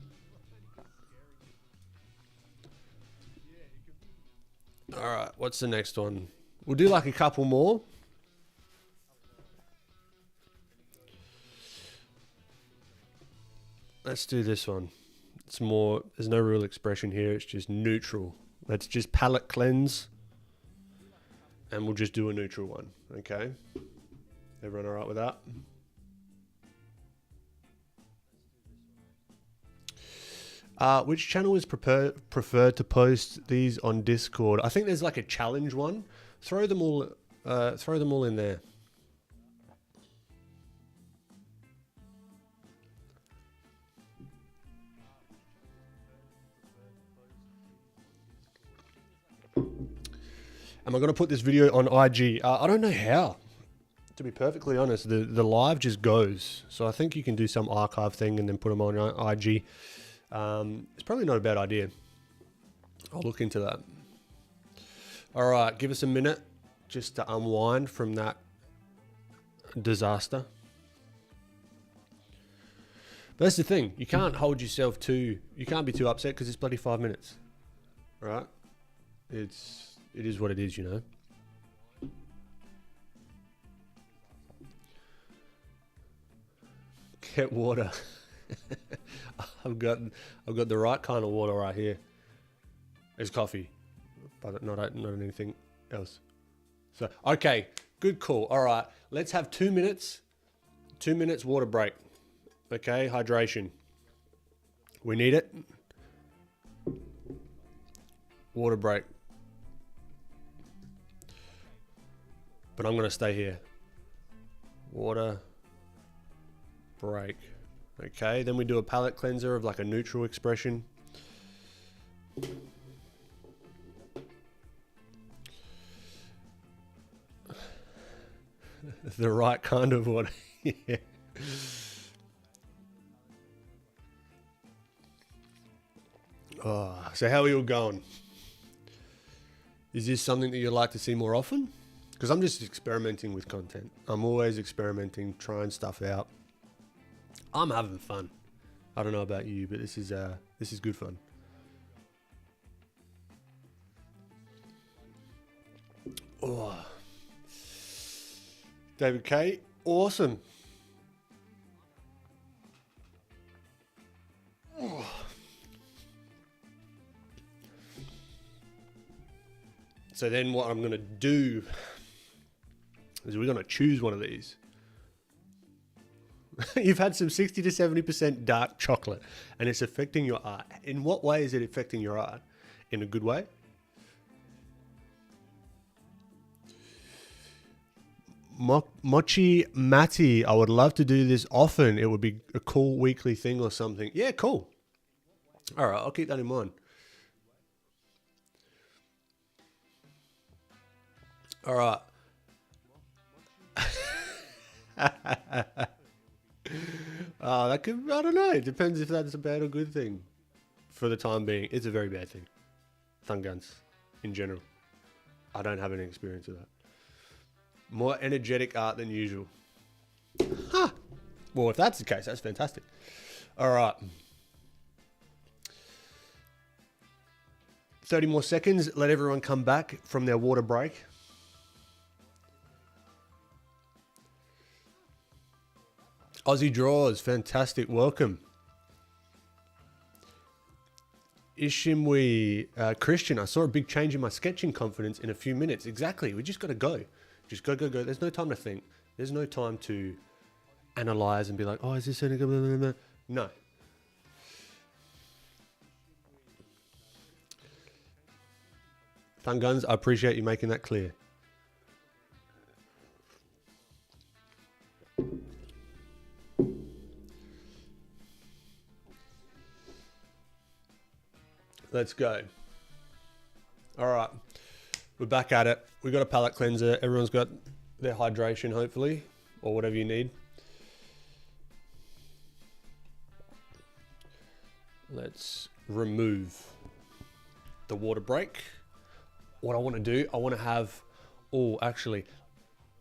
All right, what's the next one? We'll do like a couple more. Let's do this one. It's more, there's no real expression here. It's just neutral. Let's just palette cleanse. And we'll just do a neutral one, okay? Everyone all right with that? Which channel is preferred to post these on Discord? I think there's like a challenge one. Throw them all in there. Am I going to put this video on IG? I don't know how. To be perfectly honest, the live just goes. So I think you can do some archive thing and then put them on IG. It's probably not a bad idea. I'll look into that. All right, give us a minute just to unwind from that disaster. But that's the thing. You can't hold yourself too... You can't be too upset because it's bloody 5 minutes. Right? It is what it is, you know. Get water. I've got the right kind of water right here. It's coffee, but not anything else. So okay, good call. All right, let's have 2 minutes. 2 minutes water break. Okay, hydration. We need it. Water break. But I'm going to stay here. Water break. Okay, then we do a palette cleanser of like a neutral expression. The right kind of water. Yeah. Oh, so how are you all going? Is this something that you'd like to see more often? Because I'm just experimenting with content. I'm always experimenting, trying stuff out. I'm having fun. I don't know about you, but this is good fun. Oh. David K, awesome. Oh. So then what I'm going to do is we're going to choose one of these. You've had some 60 to 70% dark chocolate and it's affecting your art. In what way is it affecting your art? In a good way? Mochi Mati, I would love to do this often. It would be a cool weekly thing or something. Yeah, cool. All right, I'll keep that in mind. All right. That could, I don't know. It depends if that's a bad or good thing. For the time being, it's a very bad thing. Thumb guns, in general. I don't have any experience with that. More energetic art than usual. Huh. Well, if that's the case, that's fantastic. All right. 30 more seconds. Let everyone come back from their water break. Aussie Draws, fantastic. Welcome. Ishimwe, Christian, I saw a big change in my sketching confidence in a few minutes. Exactly. We just got to go. Just go, go, go. There's no time to think. There's no time to analyze and be like, oh, is this any good? No. Thumb Guns, I appreciate you making that clear. Let's go. All right. We're back at it. We've got a palette cleanser. Everyone's got their hydration, hopefully, or whatever you need. Let's remove the water break. What I want to do, I want to have, oh, actually,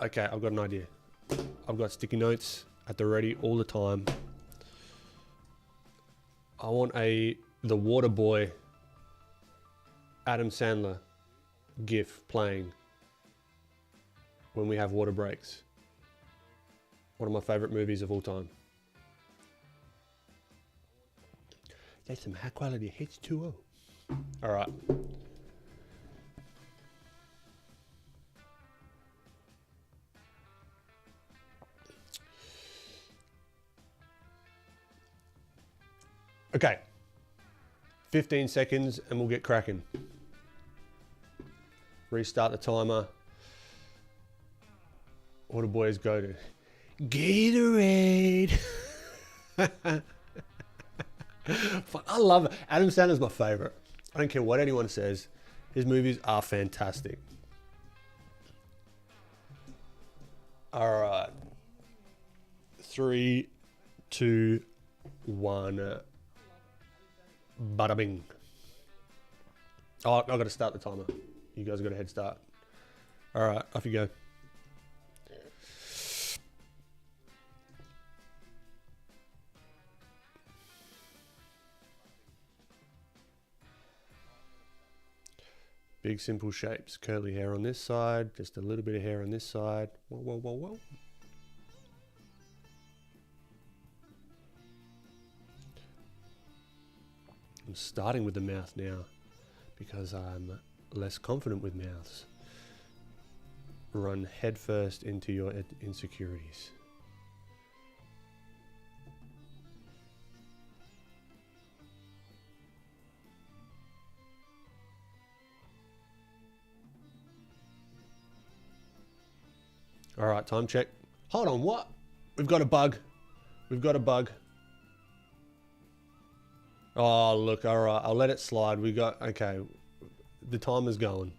okay, I've got an idea. I've got sticky notes at the ready all the time. I want the water boy Adam Sandler GIF playing when we have water breaks. One of my favorite movies of all time. That's some high quality H2O. All right. Okay. 15 seconds and we'll get cracking. Restart the timer. Water boys go to Gatorade. I love it. Adam Sandler's my favorite. I don't care what anyone says. His movies are fantastic. All right. 3, 2, 1. Bada bing. Oh, I've got to start the timer. You guys got a head start. All right, off you go. Big simple shapes. Curly hair on this side. Just a little bit of hair on this side. Whoa, whoa, whoa, whoa. I'm starting with the mouth now because I'm less confident with mouths. Run headfirst into your insecurities. All right, time check. Hold on, what? We've got a bug. We've got a bug. Oh, look, all right. I'll let it slide. We got, okay. The timer's going.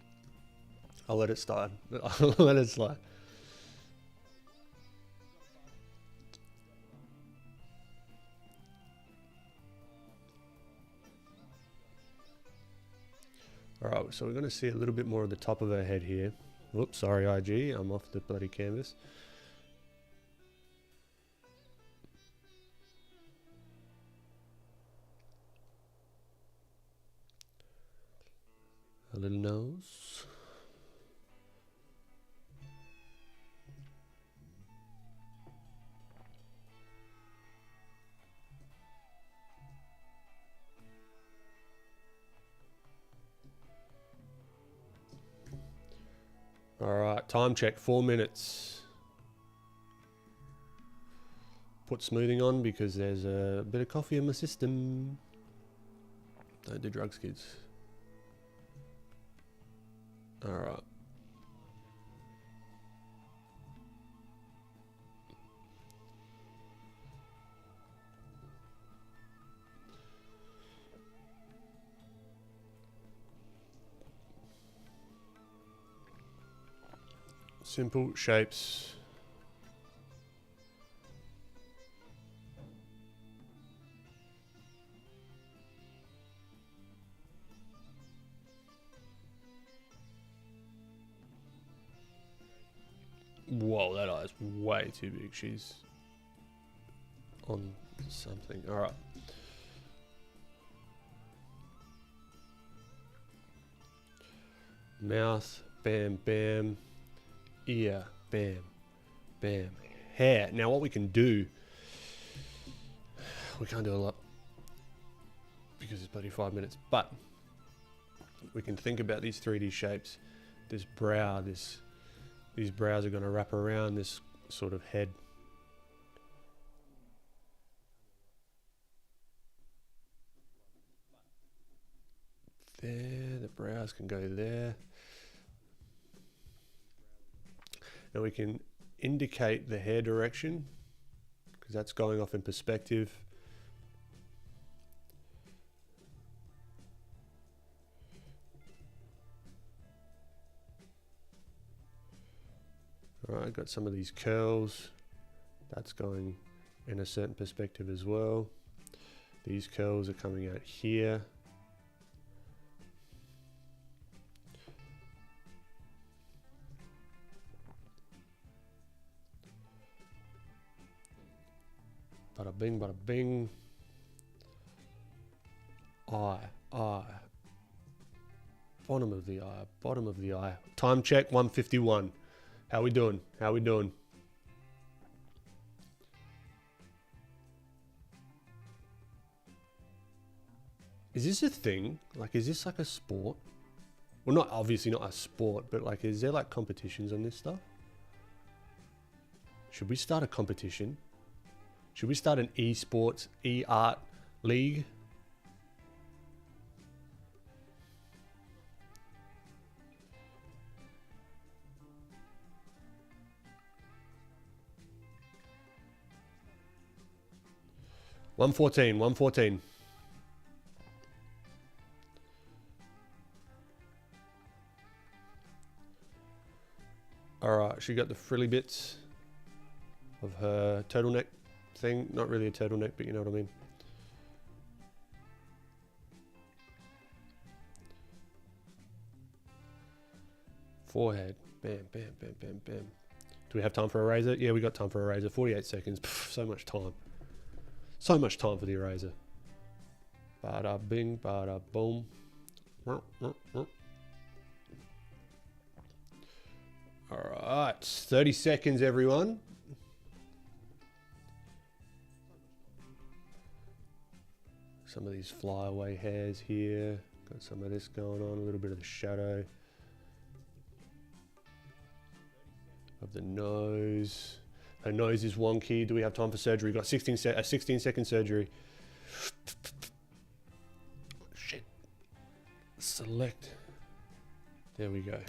I'll let it slide. I'll let it slide. All right, so we're going to see a little bit more of the top of her head here. Oops, sorry, IG. I'm off the bloody canvas. A little nose. All right, time check, 4 minutes. Put smoothing on because there's a bit of coffee in my system. Don't do drugs, kids. All right. Simple shapes. Whoa, that eye's way too big. She's on something. All right. Mouth, bam, bam. Ear, bam, bam. Hair. Now what we can do, we can't do a lot because it's bloody 5 minutes, but we can think about these 3D shapes. This brow, these brows are going to wrap around this sort of head. There, the brows can go there. Now we can indicate the hair direction because that's going off in perspective. All right, got some of these curls. That's going in a certain perspective as well. These curls are coming out here. Bada bing, bada bing. Eye. Bottom of the eye, bottom of the eye. Time check, 1:51. How we doing? How we doing? Is this a thing? Like, is this like a sport? Well, not obviously not a sport, but like, is there like competitions on this stuff? Should we start a competition? Should we start an esports, e-art league? $114. All right, she got the frilly bits of her turtleneck thing. Not really a turtleneck, but you know what I mean. Forehead. Bam, bam, bam, bam, bam. Do we have time for a razor? Yeah, we got time for a razor. 48 seconds. Pff, so much time. So much time for the eraser. Bada bing, bada boom. Alright, 30 seconds, everyone. Some of these flyaway hairs here. Got some of this going on, a little bit of the shadow of the nose. Her nose is wonky. Do we have time for surgery? We've got 16-second surgery. Shit. Select. There we go.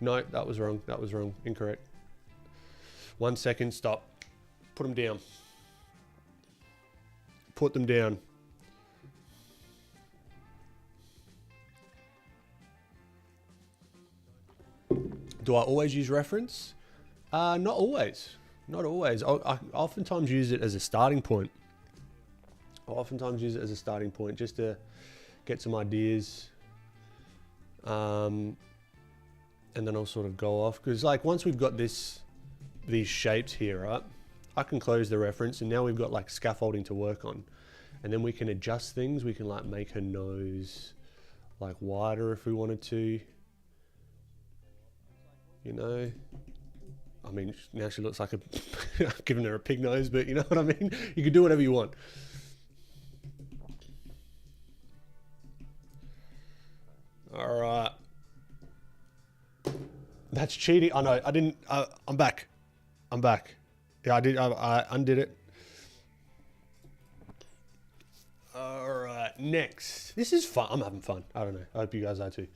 No, that was wrong. That was wrong. Incorrect. 1 second. Stop. Put them down. Put them down. Do I always use reference? Not always. Not always. I oftentimes use it as a starting point. I oftentimes use it as a starting point just to get some ideas. And then I'll sort of go off, because like once we've got these shapes here, right, I can close the reference, and now we've got like scaffolding to work on, and then we can adjust things. We can like make her nose like wider if we wanted to, you know. I mean, now she looks like a giving her a pig nose, but you know what I mean. You can do whatever you want. All right. That's cheating. I know. I didn't. I'm back. I'm back. Yeah, I did. I undid it. All right. Next. This is fun. I'm having fun. I don't know. I hope you guys are too.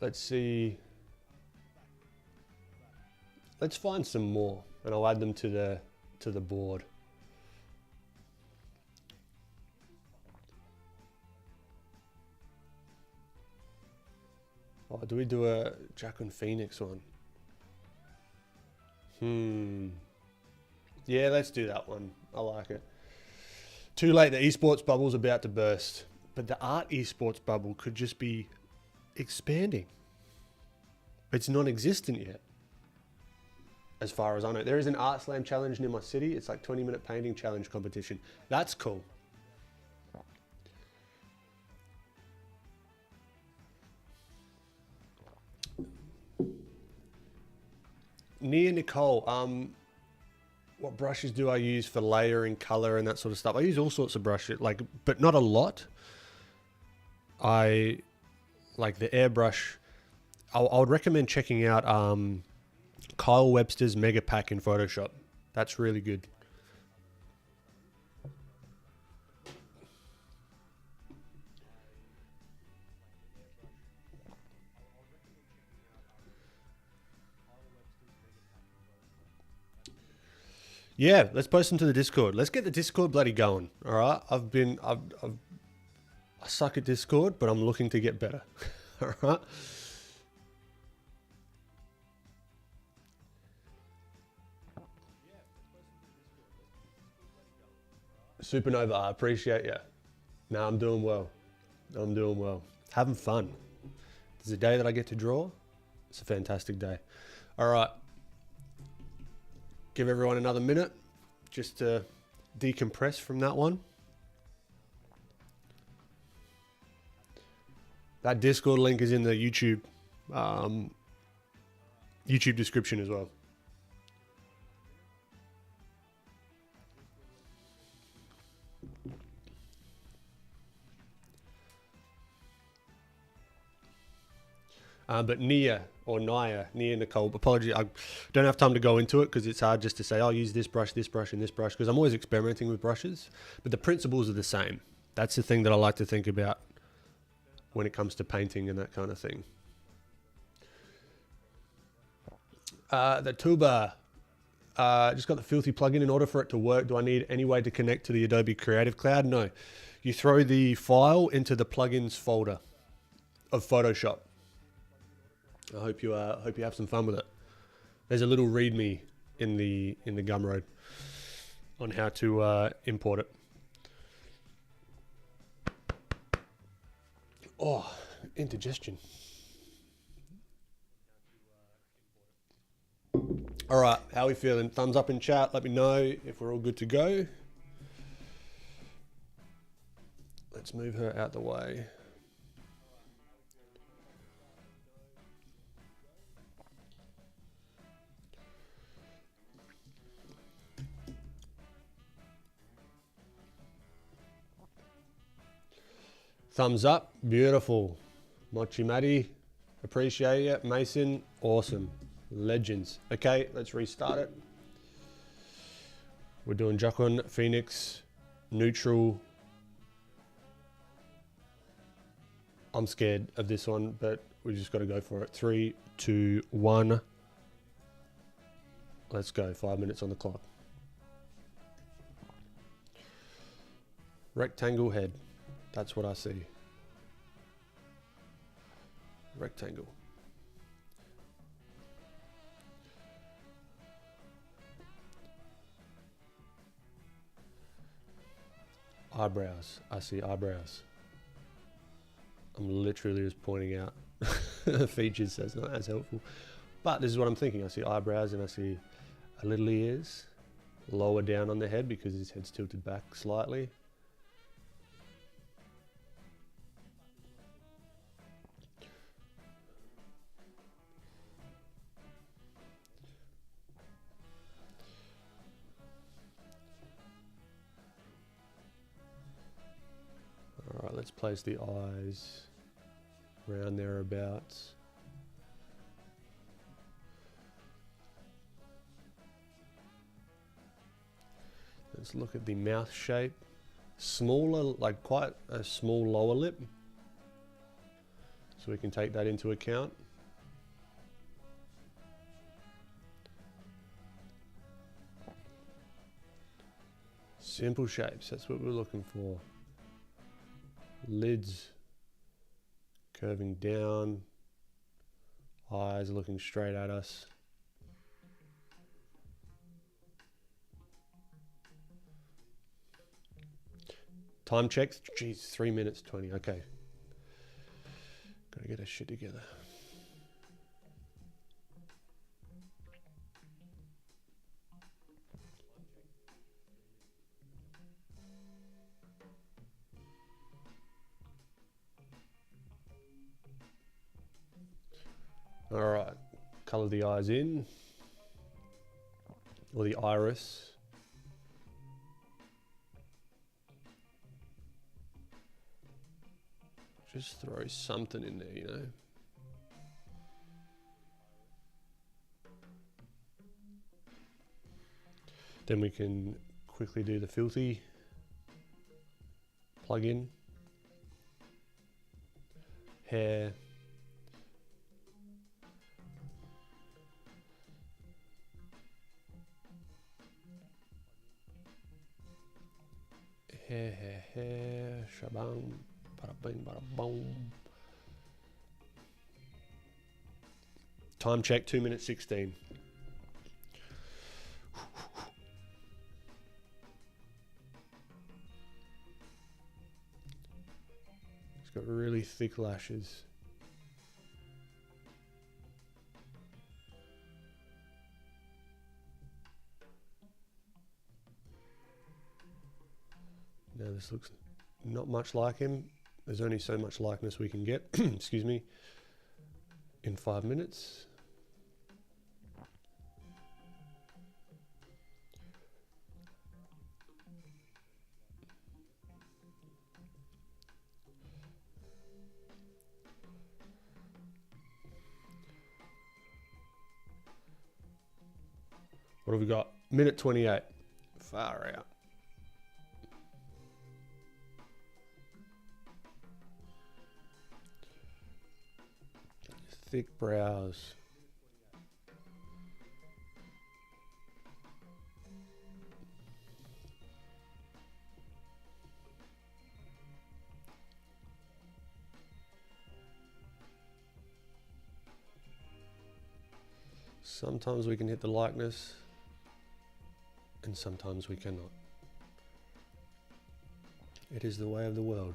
Let's see. Let's find some more, and I'll add them to the board. Oh, do we do a Jack and Phoenix one? Yeah, let's do that one. I like it. Too late, the esports bubble's about to burst. But the art esports bubble could just be expanding. It's non-existent yet, as far as I know. There is an art slam challenge near my city. It's like 20-minute painting challenge competition. That's cool. Nia Nicole, what brushes do I use for layering, color, and that sort of stuff? I use all sorts of brushes, like, but not a lot. I like the airbrush. I would recommend checking out Kyle Webster's Mega Pack in Photoshop. That's really good. Yeah, let's post them to the Discord. Let's get the Discord bloody going. All right, I suck at Discord, but I'm looking to get better. All right. Supernova, I appreciate you. No, I'm doing well. I'm doing well. Having fun. There's a day that I get to draw. It's a fantastic day. All right. Give everyone another minute just to decompress from that one. That Discord link is in the YouTube description as well. But Nia Nicole, apology, I don't have time to go into it because it's hard just to say, I'll use this brush, and this brush, because I'm always experimenting with brushes, but the principles are the same. That's the thing that I like to think about when it comes to painting and that kind of thing. The tuba, just got the Filthy plugin. In order for it to work, do I need any way to connect to the Adobe Creative Cloud? No. You throw the file into the plugins folder of Photoshop. I hope you have some fun with it. There's a little README in the Gumroad on how to import it. Oh, indigestion. All right, how are we feeling? Thumbs up in chat. Let me know if we're all good to go. Let's move her out the way. Thumbs up, beautiful. Mochi Matty, appreciate it. Mason, awesome. Legends. Okay, let's restart it. We're doing Jacqueline, Phoenix, neutral. I'm scared of this one, but we just got to go for it. 3, 2, 1. Let's go. 5 minutes on the clock. Rectangle head. That's what I see. Rectangle. Eyebrows. I see eyebrows. I'm literally just pointing out features, so it's not as helpful. But this is what I'm thinking. I see eyebrows and I see a little ears lower down on the head because his head's tilted back slightly. All right, let's place the eyes around thereabouts. Let's look at the mouth shape. Smaller, like quite a small lower lip. So we can take that into account. Simple shapes, that's what we're looking for. Lids curving down. Eyes looking straight at us. Time check, geez, 3 minutes 20, okay. Gotta get our shit together. All right, color the eyes in, or the iris. Just throw something in there, you know. Then we can quickly do the filthy plug in, hair, hair, shabang. Bada bing, bada boom. Time check, 2 minutes 16. It's got really thick lashes. Now this looks not much like him. There's only so much likeness we can get, excuse me, in 5 minutes. What have we got? Minute 28. Far out. Thick brows. Sometimes we can hit the likeness, and sometimes we cannot. It is the way of the world.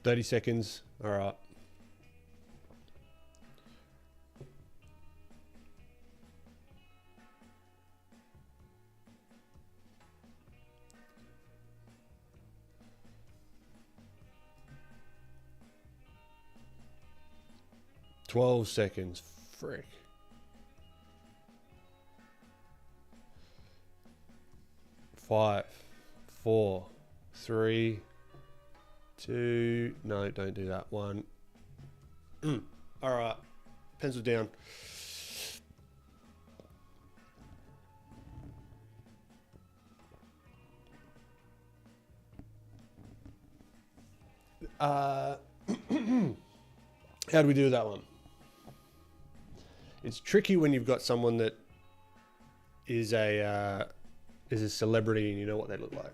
$30 seconds. All right. $12 seconds. Frick. 5, 4, 3, 2. No, don't do that. 1. All right. Pencil down. How do we do that one? It's tricky when you've got someone that is a celebrity and you know what they look like.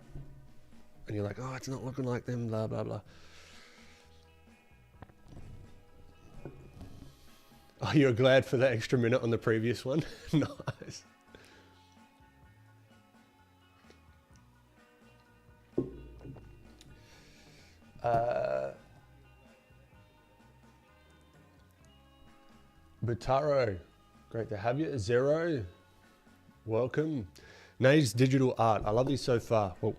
And you're like, oh, it's not looking like them, blah, blah, blah. Oh, you're glad for the extra minute on the previous one? Nice. Butaro, great to have you. Zero, welcome. Nays Digital Art, I love these so far. Well,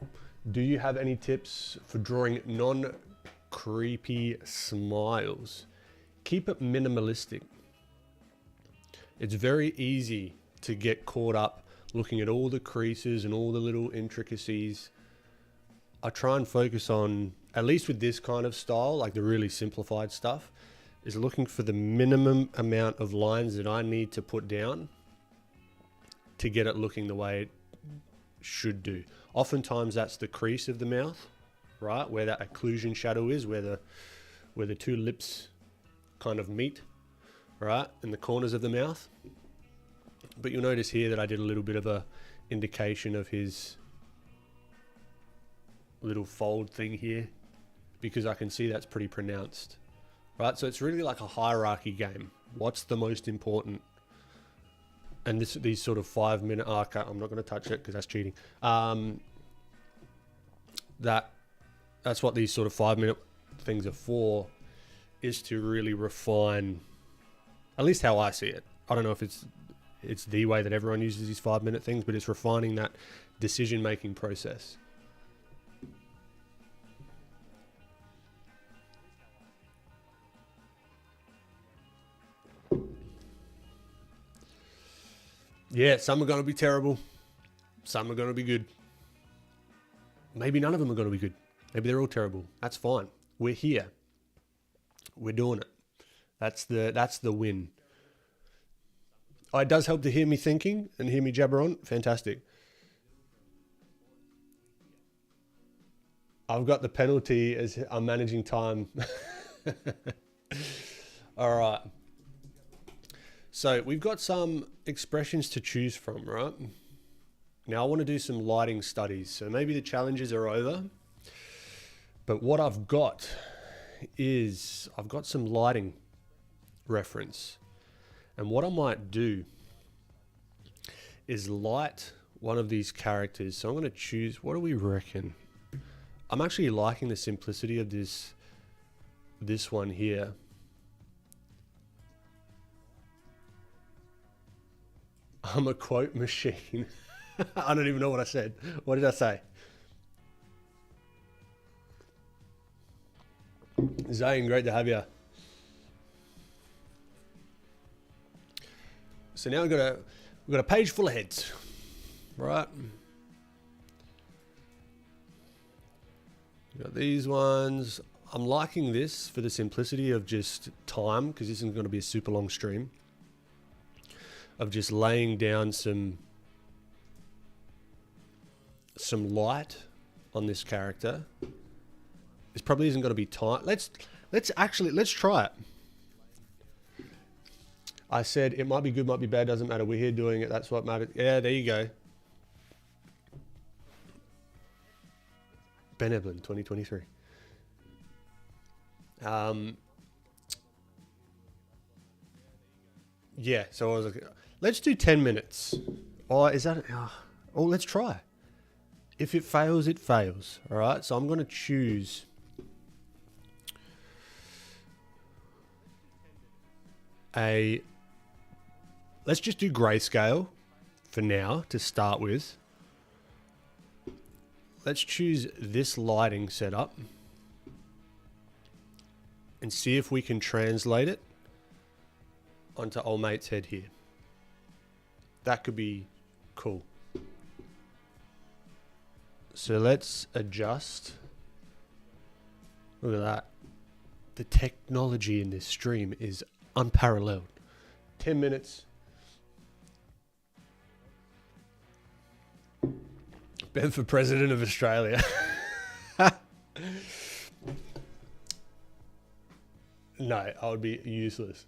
do you have any tips for drawing non-creepy smiles? Keep it minimalistic. It's very easy to get caught up looking at all the creases and all the little intricacies. I try and focus on, at least with this kind of style, like the really simplified stuff, is looking for the minimum amount of lines that I need to put down to get it looking the way it should do. Oftentimes that's the crease of the mouth, right? Where that occlusion shadow is, where the two lips kind of meet, right? In the corners of the mouth. But you'll notice here that I did a little bit of a indication of his little fold thing here, because I can see that's pretty pronounced, right? So it's really like a hierarchy game. What's the most important? And these sort of 5 minute, oh, okay, I'm not going to touch it because that's cheating. That's what these sort of 5 minute things are for, is to really refine, at least how I see it. I don't know if it's the way that everyone uses these 5 minute things, but it's refining that decision making process. Yeah, some are going to be terrible. Some are going to be good. Maybe none of them are going to be good. Maybe they're all terrible. That's fine. We're here. We're doing it. That's the win. Oh, it does help to hear me thinking and hear me jabber on. Fantastic. I've got the penalty as I'm managing time. All right. So we've got some expressions to choose from, right? Now I want to do some lighting studies. So maybe the challenges are over, but what I've got is I've got some lighting reference. And what I might do is light one of these characters. So I'm going to choose, what do we reckon? I'm actually liking the simplicity of this one here. I'm a quote machine. I don't even know what I said. What did I say? Zane, great to have you. So now we've got a page full of heads, right? We've got these ones. I'm liking this for the simplicity of just time, because this isn't going to be a super long stream, of just laying down some light on this character. This probably isn't going to be tight. Let's try it. I said it might be good, might be bad, doesn't matter. We're here doing it. That's what matters. Yeah, there you go. Ben Eblin, 2023. Yeah, so I was like, let's do 10 minutes. Oh, is that... Oh, let's try. If it fails, it fails. All right, so I'm going to choose... Let's just do grayscale for now to start with. Let's choose this lighting setup and see if we can translate it onto old mate's head here. That could be cool. So let's adjust. Look at that. The technology in this stream is unparalleled. 10 minutes. Ben for President of Australia. No, I would be useless.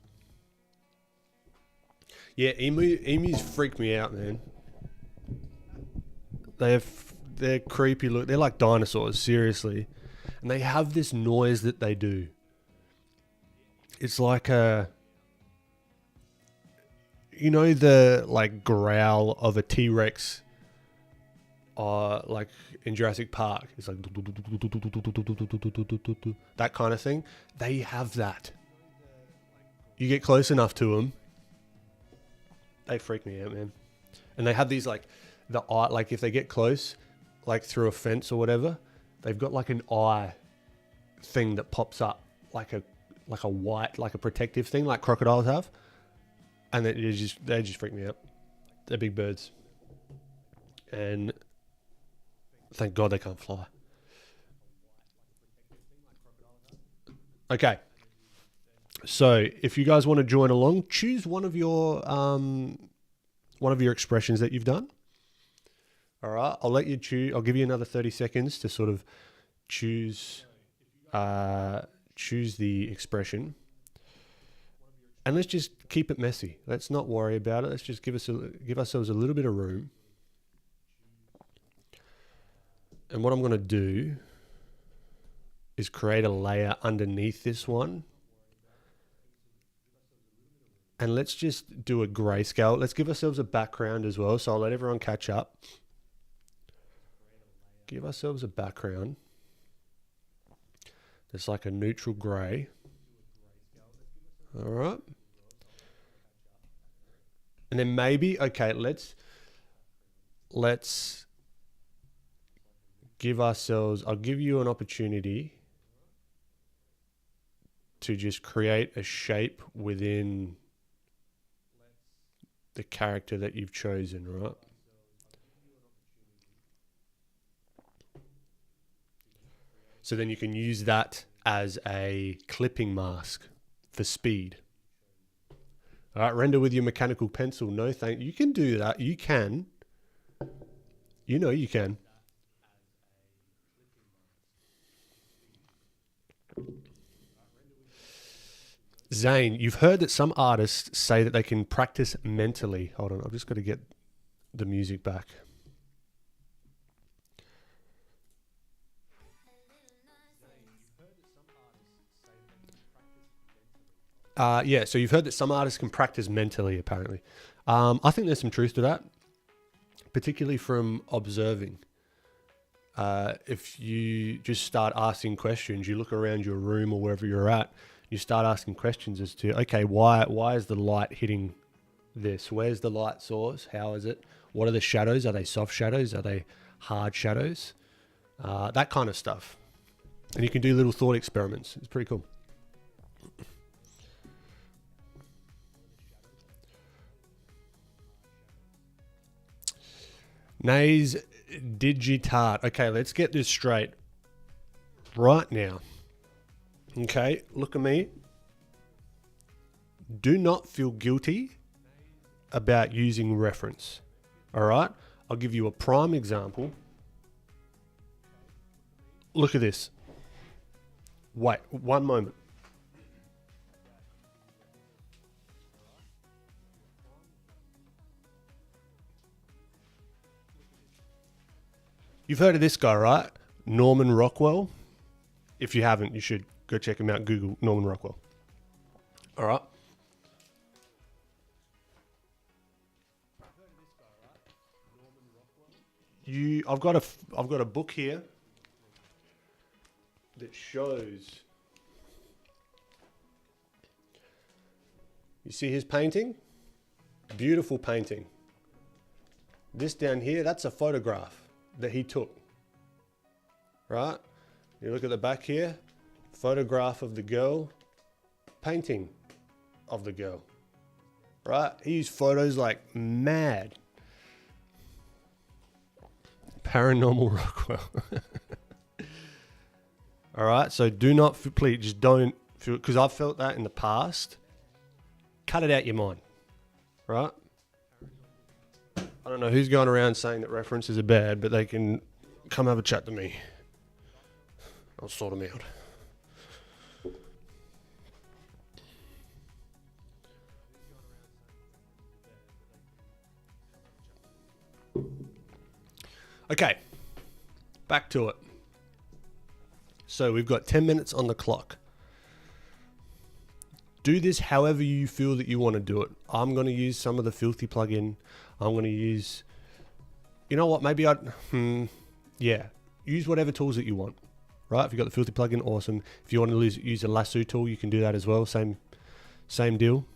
Yeah, emus freak me out, man. They're creepy look. They're like dinosaurs, seriously. And they have this noise that they do. It's like the like growl of a T-Rex, like in Jurassic Park. It's like that kind of thing. They have that. You get close enough to them, they freak me out, man. And they have these like the eye, like if they get close, like through a fence or whatever, they've got like an eye thing that pops up, like a white, like a protective thing, like crocodiles have, and they just freak me out. They're big birds, and thank God they can't fly. Okay, so if you guys want to join along, choose one of your expressions that you've done. All right, I'll let you choose. I'll give you another 30 seconds to sort of choose the expression, and let's just keep it messy. Let's not worry about it. Let's just give ourselves a little bit of room. And what I'm going to do is create a layer underneath this one, and let's just do a grayscale. Let's give ourselves a background as well. So I'll let everyone catch up. Give ourselves a background. It's like a neutral grey. All right. And then maybe, okay, let's give ourselves, I'll give you an opportunity to just create a shape within the character that you've chosen, right? So then you can use that as a clipping mask for speed. All right, render with your mechanical pencil. No, thank you. You can do that. You can. You know you can. Zane, you've heard that some artists say that they can practice mentally. Hold on, I've just got to get the music back. Yeah, so you've heard that some artists can practice mentally, apparently. I think there's some truth to that, particularly from observing. If you just start asking questions, you look around your room or wherever you're at, you start asking questions as to, okay, why is the light hitting this? Where's the light source? How is it? What are the shadows? Are they soft shadows? Are they hard shadows? That kind of stuff. And you can do little thought experiments. It's pretty cool. Nays Digitart. Okay, let's get this straight right now. Okay, look at me. Do not feel guilty about using reference. All right, I'll give you a prime example. Look at this. Wait, one moment. You've heard of this guy, right? Norman Rockwell. If you haven't, you should go check him out. Google Norman Rockwell. All right. I've got a book here that shows. You see his painting? Beautiful painting. This down here, that's a photograph that he took. Right? You look at the back here, photograph of the girl, painting of the girl. Right? He used photos like mad. Paranormal Rockwell. All right, so do not, please, just don't feel, because I've felt that in the past. Cut it out your mind, right? I don't know who's going around saying that references are bad, but they can come have a chat to me. I'll sort them out. Okay, back to it. So we've got 10 minutes on the clock. Do this however you feel that you want to do it. I'm going to use some of the Filthy plugin. I'm going to use, you know what, maybe yeah, use whatever tools that you want, right? If you've got the Filthy plugin, awesome. If you want to use a lasso tool, you can do that as well. Same deal.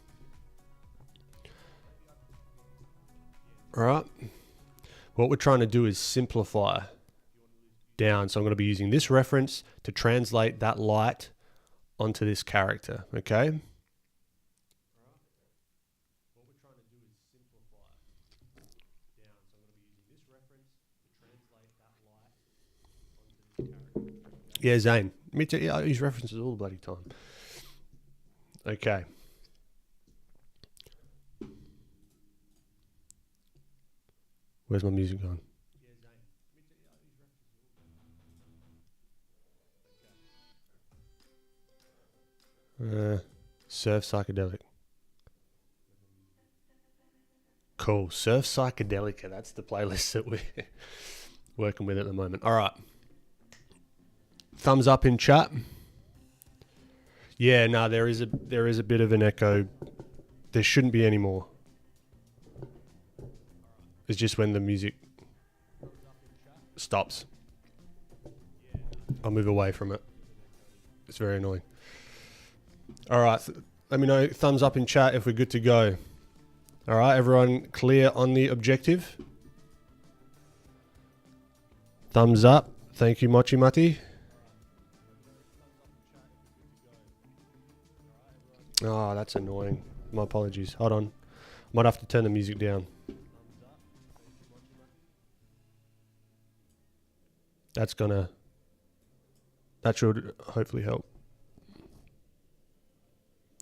All right. What we're trying to do is simplify down. So I'm going to be using this reference to translate that light onto this character, okay? Yeah, Zane. Me too. Yeah, I use references all the bloody time. Okay. Where's my music gone? Surf Psychedelic. Cool. Surf Psychedelica. That's the playlist that we're working with at the moment. All right. Thumbs up in chat. Yeah, no, there is a bit of an echo. There shouldn't be any more. It's just when the music stops. I'll move away from it. It's very annoying. All right, let me know. Thumbs up in chat if we're good to go. All right, everyone clear on the objective? Thumbs up. Thank you, Mochi Mati. Oh, that's annoying. My apologies. Hold on. Might have to turn the music down. That should hopefully help.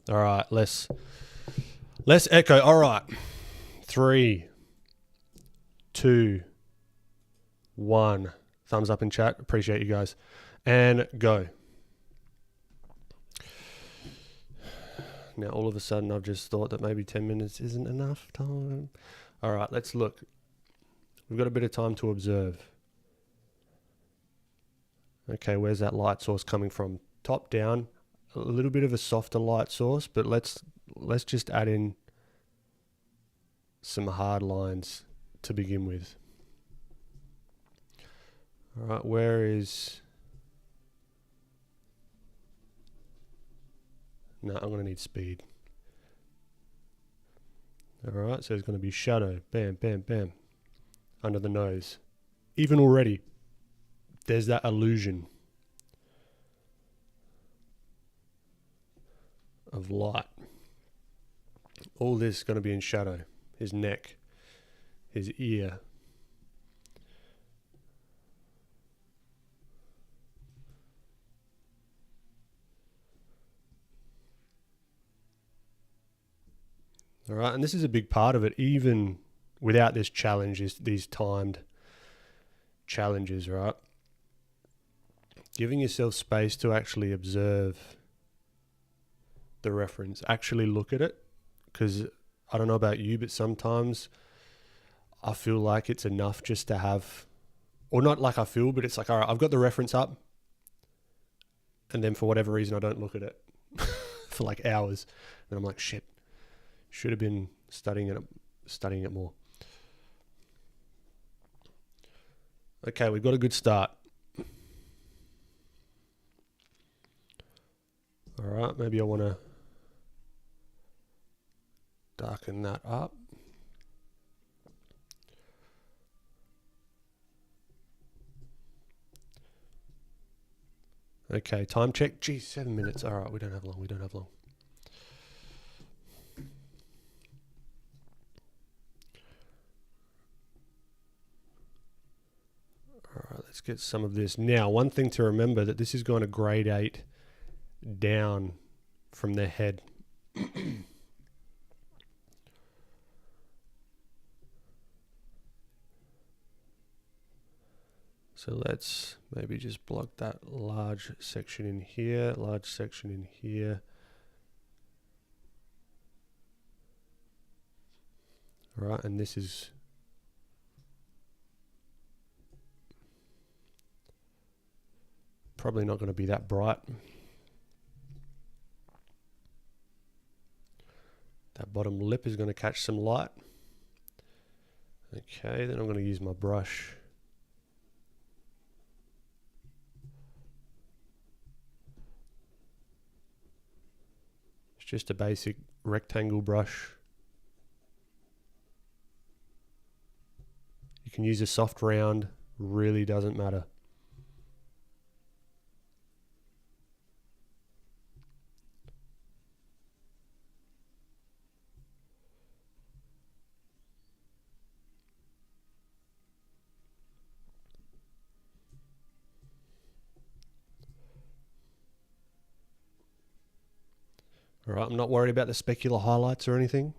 All right, less echo. All right. 3, 2, 1. Thumbs up in chat. Appreciate you guys. And go. Now, all of a sudden, I've just thought that maybe 10 minutes isn't enough time. All right, let's look. We've got a bit of time to observe. Okay, where's that light source coming from? Top down, a little bit of a softer light source, but let's just add in some hard lines to begin with. All right, where is... No, I'm going to need speed. All right, so there's going to be shadow. Bam, bam, bam. Under the nose. Even already, there's that illusion of light. All this is going to be in shadow. His neck, his ear. All right, and this is a big part of it, even without this challenge, these timed challenges, right? Giving yourself space to actually observe the reference, actually look at it, because I don't know about you, but sometimes I feel like it's enough just to have, or not like I feel, but it's like, all right, I've got the reference up, and then for whatever reason I don't look at it for like hours, and I'm like, shit, should have been studying it more. Okay, we've got a good start. All right, maybe I want to darken that up. Okay, time check. Geez, 7 minutes. All right, we don't have long. All right, let's get some of this. Now, one thing to remember, that this is going to gradate down from their head. So let's maybe just block that large section in here, large section in here. All right, and this is probably not going to be that bright. That bottom lip is going to catch some light. Okay, then I'm going to use my brush. It's just a basic rectangle brush. You can use a soft round, really doesn't matter. All right, I'm not worried about the specular highlights or anything.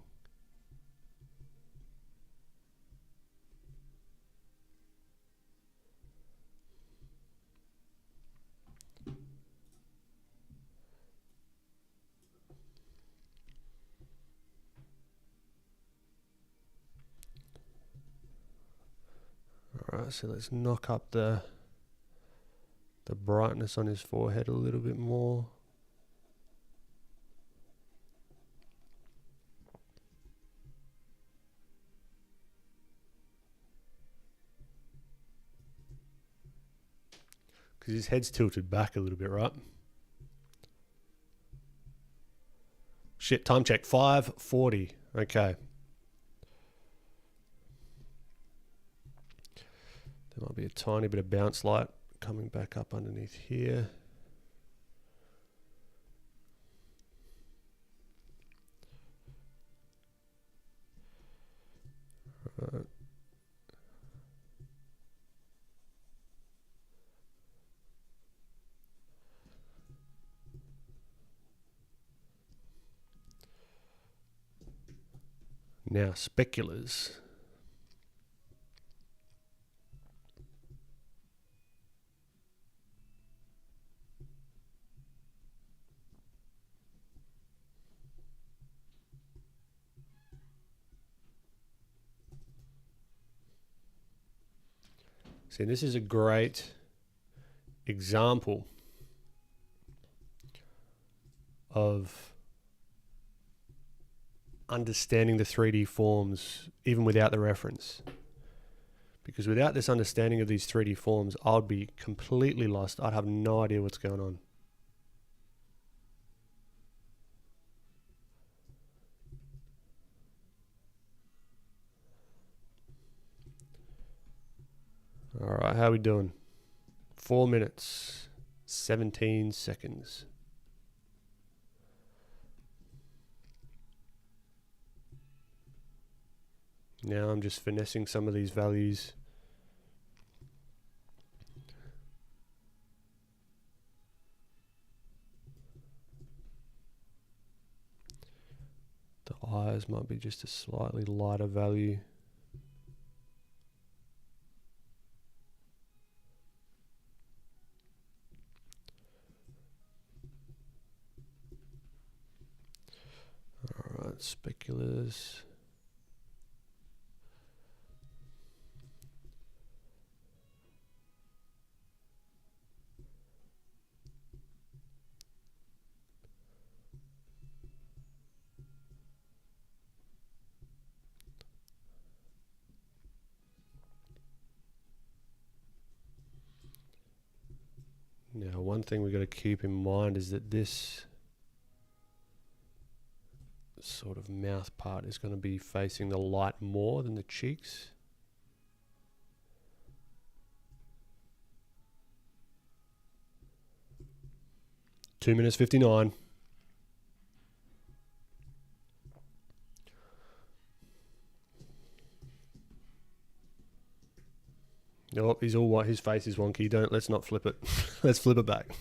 All right, so let's knock up the brightness on his forehead a little bit more. Because his head's tilted back a little bit, right? Shit, time check, 5:40. Okay. There might be a tiny bit of bounce light coming back up underneath here. Right. Now, speculars. See, this is a great example of understanding the 3D forms even without the reference. Because without this understanding of these 3D forms, I'd be completely lost. I'd have no idea what's going on. All right, how are we doing? 4 minutes, 17 seconds. Now I'm just finessing some of these values. The eyes might be just a slightly lighter value. All right, speculars. Now, one thing we've got to keep in mind is that this sort of mouth part is going to be facing the light more than the cheeks. Two minutes 59. Oh, he's all white. His face is wonky. Let's not flip it. Let's flip it back.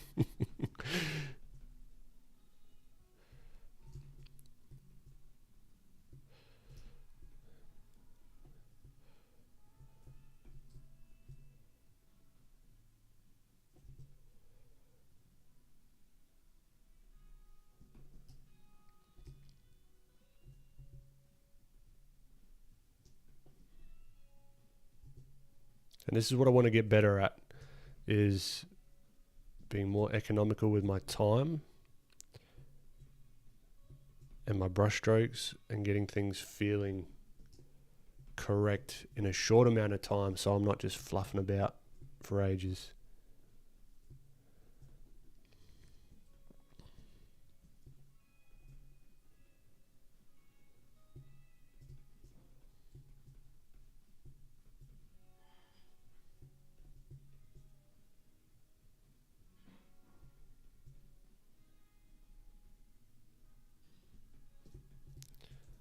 And this is what I want to get better at, is being more economical with my time and my brush strokes and getting things feeling correct in a short amount of time, so I'm not just fluffing about for ages.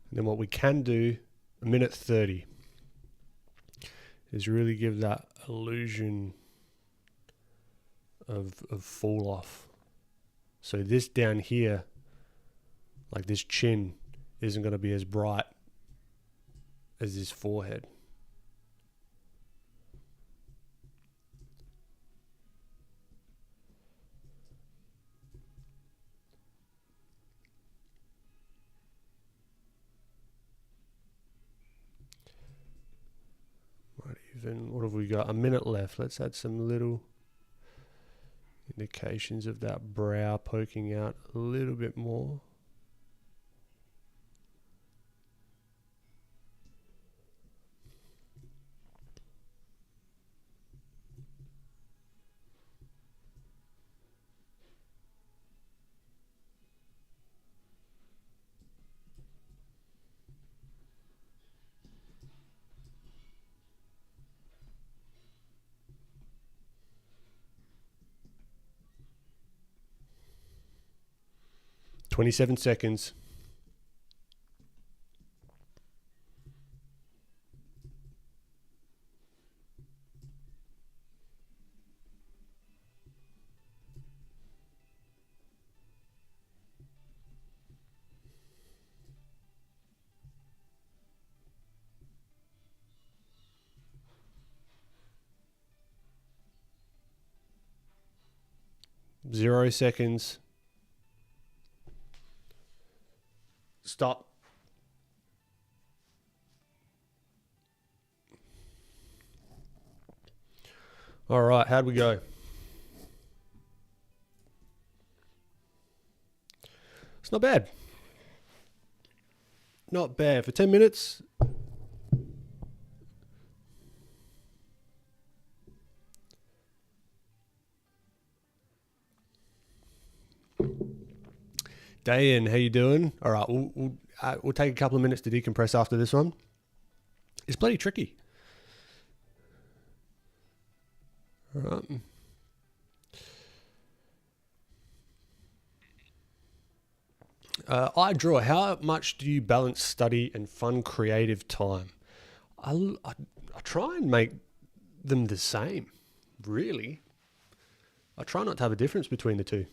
And then what we can do, a minute 30, is really give that illusion of fall off. So this down here, like this chin, isn't going to be as bright as this forehead. What have we got? A minute left. Let's add some little indications of that brow poking out a little bit more. "27 seconds. Zero seconds. Stop. All right, how'd we go? It's not bad. Not bad. For 10 minutes. Dayan, how you doing? All right, we'll take a couple of minutes to decompress after this one. It's bloody tricky. All right. I draw. How much do you balance study and fun creative time? I try and make them the same, really. I try not to have a difference between the two.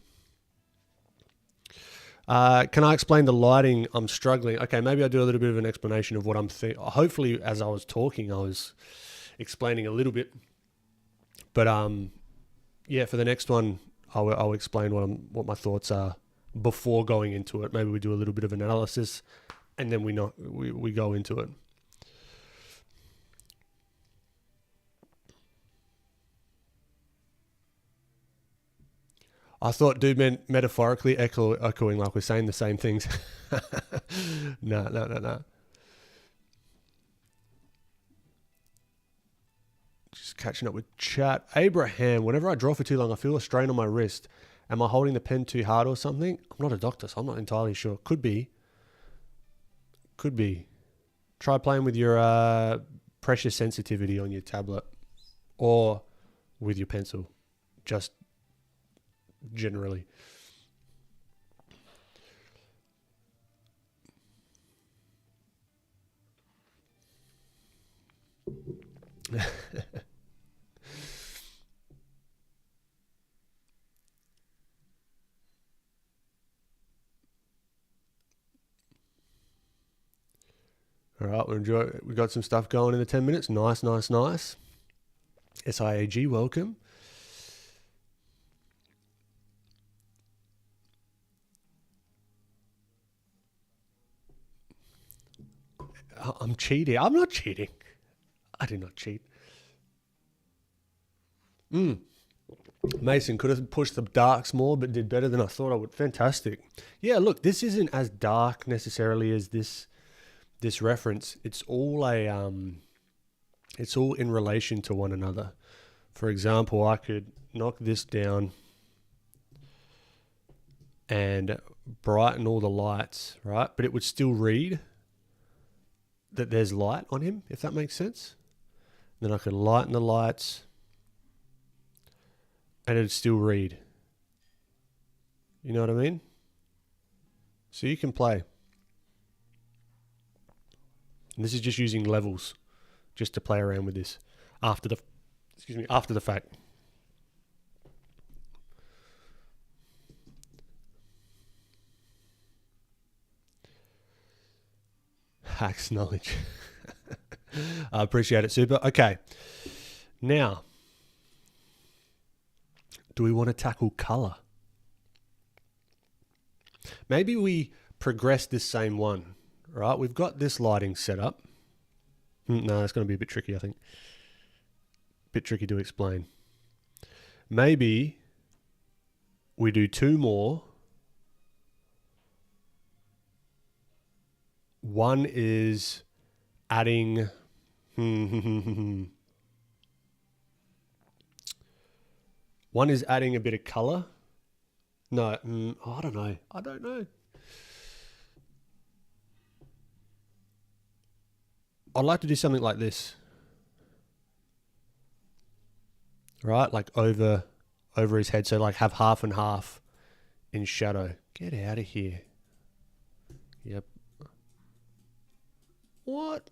Can I explain the lighting? I'm struggling. Okay, maybe I'll do a little bit of an explanation of what I'm thinking. Hopefully, as I was talking, I was explaining a little bit. But yeah, for the next one, I'll explain what my thoughts are before going into it. Maybe we do a little bit of analysis, and then we go into it. I thought dude meant metaphorically echoing, like we're saying the same things. No. Just catching up with chat. Abraham, whenever I draw for too long, I feel a strain on my wrist. Am I holding the pen too hard or something? I'm not a doctor, so I'm not entirely sure. Could be. Try playing with your pressure sensitivity on your tablet or with your pencil. Just generally. All right, we got some stuff going in the 10 minutes. Nice. SIAG, welcome. I'm cheating. I'm not cheating. I did not cheat. Mason could have pushed the darks more, but did better than I thought I would. Fantastic. Yeah, look, this isn't as dark necessarily as this reference. It's all in relation to one another. For example, I could knock this down and brighten all the lights, right? But it would still read that there's light on him, if that makes sense. Then I could lighten the lights and it'd still read. You know what I mean? So you can play. And this is just using levels just to play around with this after the fact. Hacks knowledge. I appreciate it, Super. Okay. Now, do we want to tackle color? Maybe we progress this same one, right? We've got this lighting set up. No, it's going to be a bit tricky, I think. Bit tricky to explain. Maybe we do 2 more. One is adding... One is adding a bit of color. No, I don't know. I'd like to do something like this. Right? Like over his head. So like have half and half in shadow. Get out of here. Yep. What?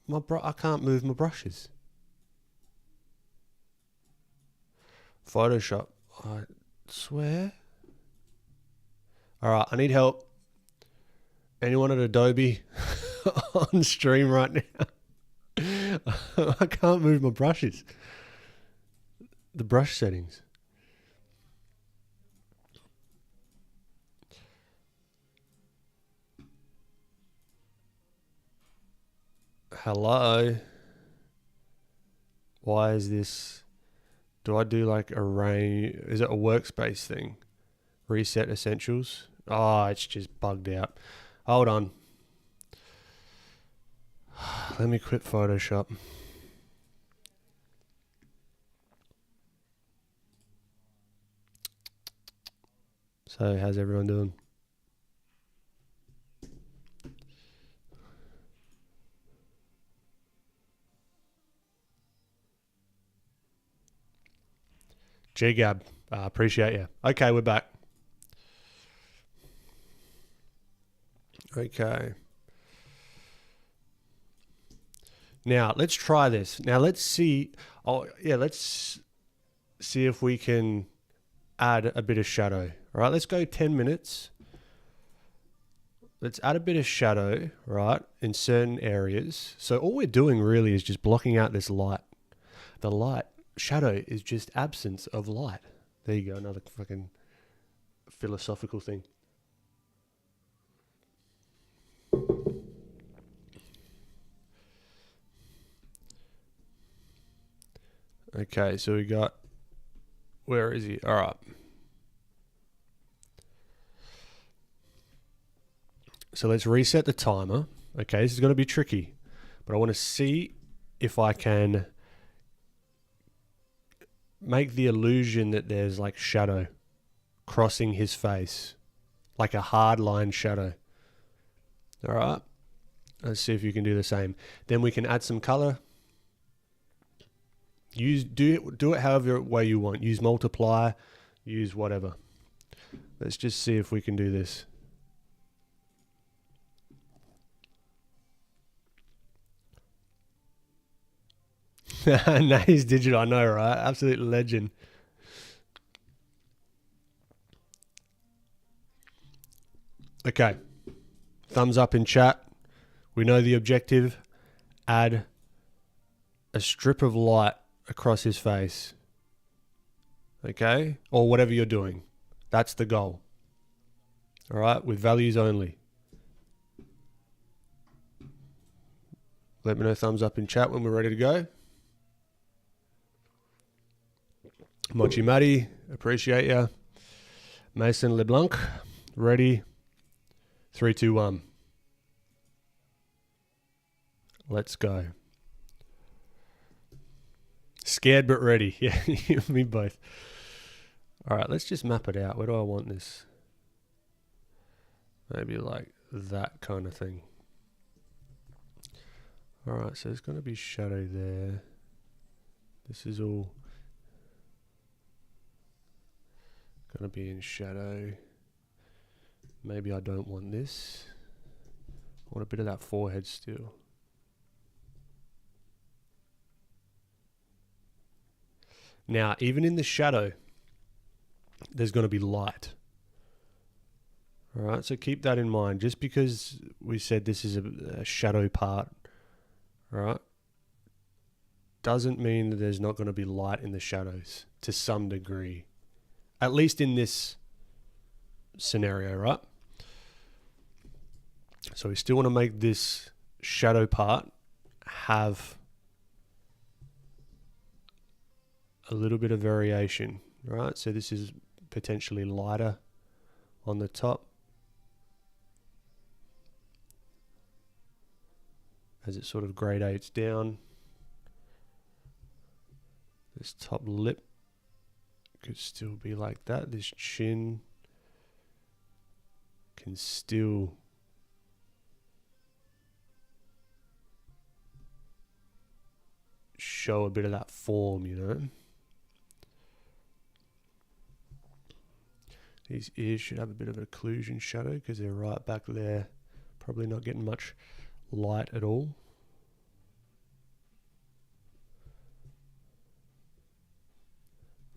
I can't move my brushes. Photoshop. I swear. All right, I need help. Anyone at Adobe on stream right now? I can't move my brushes. The brush settings. Hello. Why is this? Do I do like is it a workspace thing? Reset essentials. Oh, it's just bugged out. Hold on. Let me quit Photoshop. So how's everyone doing? G-Gab, appreciate you. Okay, we're back. Okay. Now, let's try this. Now, let's see. Oh, yeah, let's see if we can add a bit of shadow. All right, let's go 10 minutes. Let's add a bit of shadow, right, in certain areas. So all we're doing really is just blocking out this light. The light. Shadow is just absence of light. There you go, another fucking philosophical thing. Okay, so we got... Where is he? All right. So let's reset the timer. Okay, this is going to be tricky. But I want to see if I can... make the illusion that there's like shadow crossing his face, like a hard line shadow. All right, let's see if you can do the same. Then we can add some color. Do it however way you want. Use multiply, use whatever. Let's just see if we can do this. Nice digital, I know, right? Absolute legend. Okay. Thumbs up in chat. We know the objective. Add a strip of light across his face. Okay? Or whatever you're doing. That's the goal. All right? With values only. Let me know thumbs up in chat when we're ready to go. Mochi Matty, appreciate ya. Mason LeBlanc, ready. 3, 2, 1. Let's go. Scared but ready. Yeah, you and me both. All right, let's just map it out. Where do I want this? Maybe like that kind of thing. All right, so there's going to be shadow there. This is all going to be in shadow. Maybe I don't want this. I want a bit of that forehead still. Now, even in the shadow, there's going to be light. All right, so keep that in mind. Just because we said this is a shadow part, all right, doesn't mean that there's not going to be light in the shadows to some degree. At least in this scenario, right? So we still want to make this shadow part have a little bit of variation, right? So this is potentially lighter on the top as it sort of gradates down. This top lip could still be like that. This chin can still show a bit of that form, you know. These ears should have a bit of an occlusion shadow because they're right back there. Probably not getting much light at all.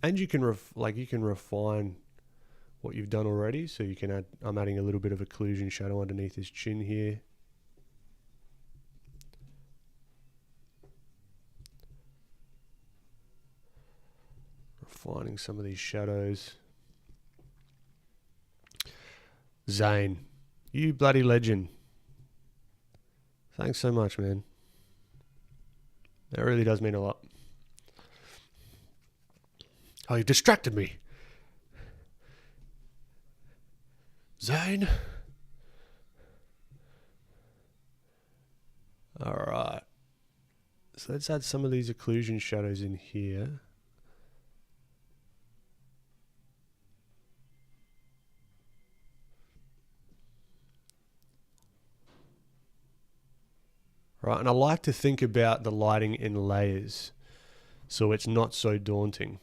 And you can refine what you've done already. So you can add. I'm adding a little bit of occlusion shadow underneath his chin here. Refining some of these shadows. Zane, you bloody legend. Thanks so much, man. That really does mean a lot. Oh, you distracted me. Zane. All right. So let's add some of these occlusion shadows in here. Right, and I like to think about the lighting in layers so it's not so daunting.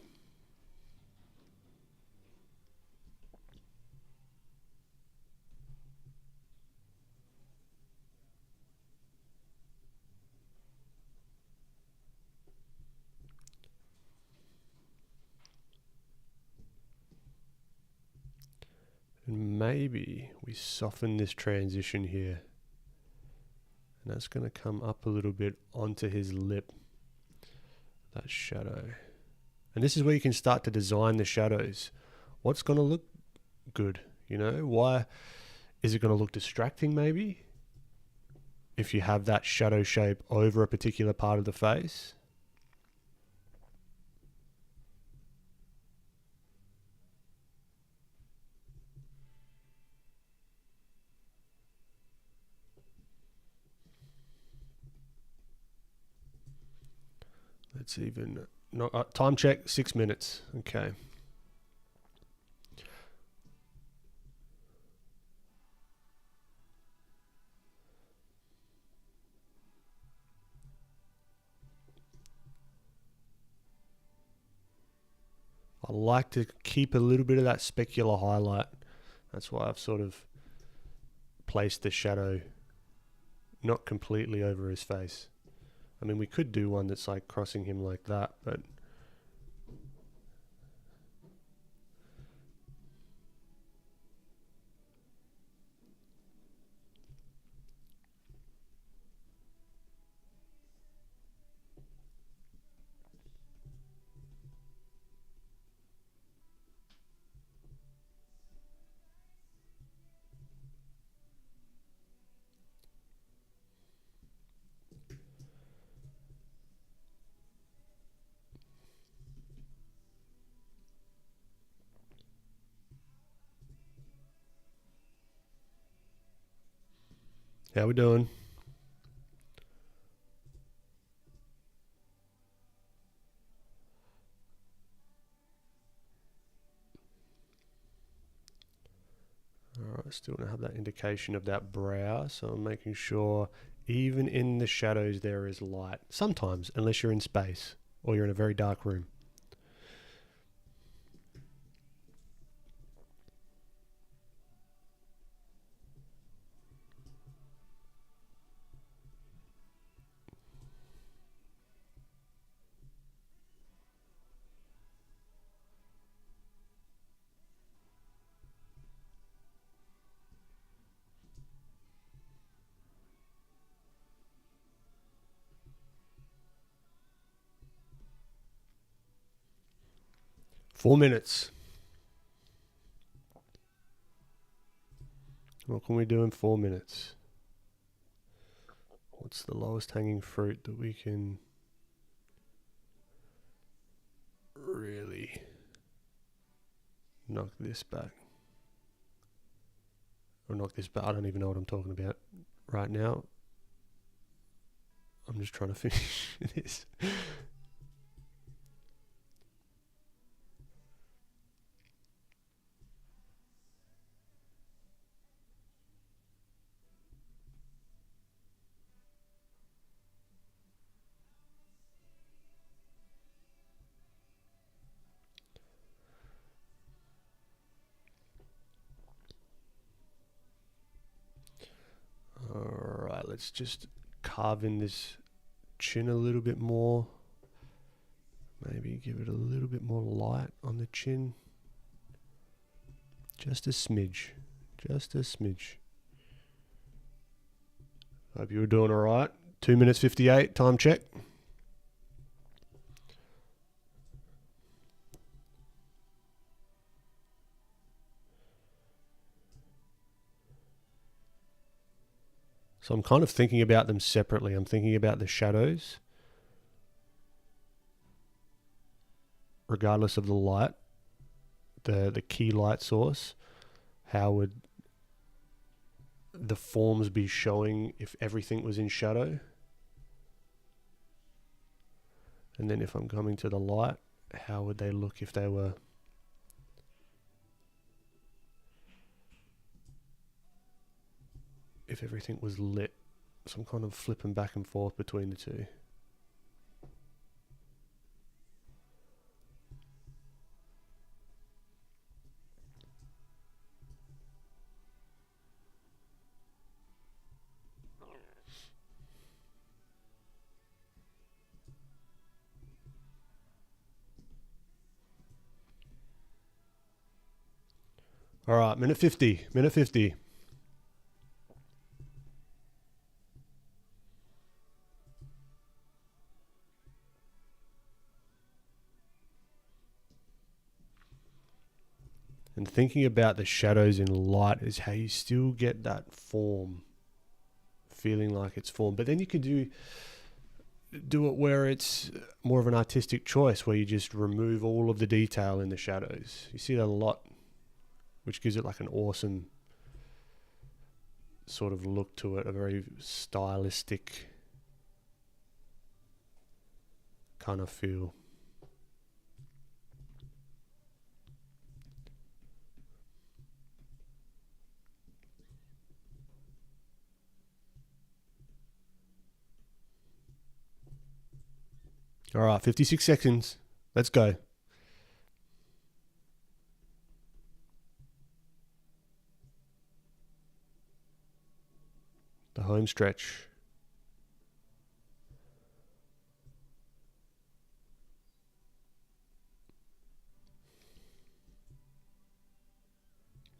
And maybe we soften this transition here. And that's going to come up a little bit onto his lip, that shadow. And this is where you can start to design the shadows. What's going to look good? You know, why is it going to look distracting maybe? If you have that shadow shape over a particular part of the face. Let's even, time check, 6 minutes. Okay. I like to keep a little bit of that specular highlight. That's why I've sort of placed the shadow not completely over his face. I mean, we could do one that's like crossing him like that, but How we doing? Alright, still don't have that indication of that brow, so I'm making sure even in the shadows there is light. Sometimes, unless you're in space or you're in a very dark room. Four minutes. What can we do in 4 minutes? What's the lowest hanging fruit that we can really knock this back? Or knock this back. I don't even know what I'm talking about right now. I'm just trying to finish this. Alright, let's just carve in this chin a little bit more. Maybe give it a little bit more light on the chin. Just a smidge. Just a smidge. Hope you were doing alright. 2 minutes 58, time check. So I'm kind of thinking about them separately. I'm thinking about the shadows, regardless of the light, the key light source. How would the forms be showing if everything was in shadow? And then if I'm coming to the light, how would they look if they were... if everything was lit? So I'm kind of flipping back and forth between the two. All right, minute 50, minute 50. And thinking about the shadows in light is how you still get that form, feeling like it's form. But then you could do it where it's more of an artistic choice, where you just remove all of the detail in the shadows. You see that a lot, which gives it like an awesome sort of look to it, a very stylistic kind of feel. All right, 56 seconds. Let's go. The home stretch.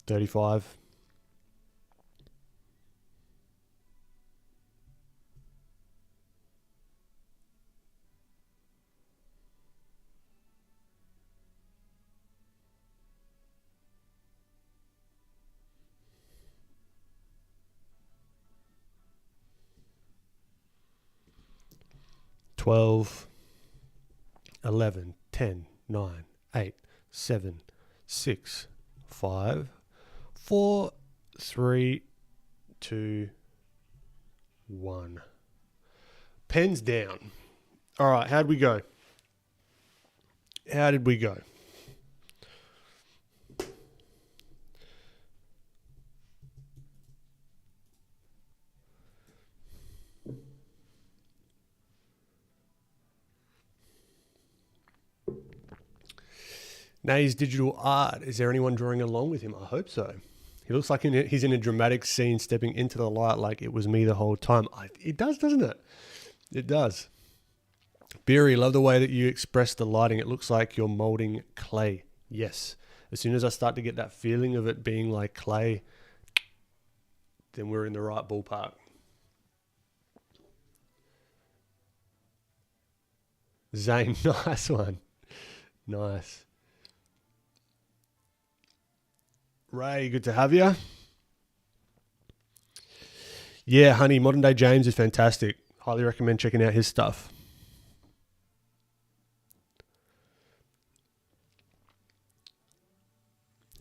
$35. $12, 11, 10, 9, 8, 7, 6, 5, 4, 3, 2, 1. Pens down. All right, how'd we go? How did we go? Nay's digital art. Is there anyone drawing along with him? I hope so. He looks like he's in a dramatic scene stepping into the light like it was me the whole time. It does, doesn't it? It does. Beery, love the way that you express the lighting. It looks like you're molding clay. Yes. As soon as I start to get that feeling of it being like clay, then we're in the right ballpark. Zane, nice one. Nice. Ray, good to have you. Yeah, honey, Modern Day James is fantastic. Highly recommend checking out his stuff.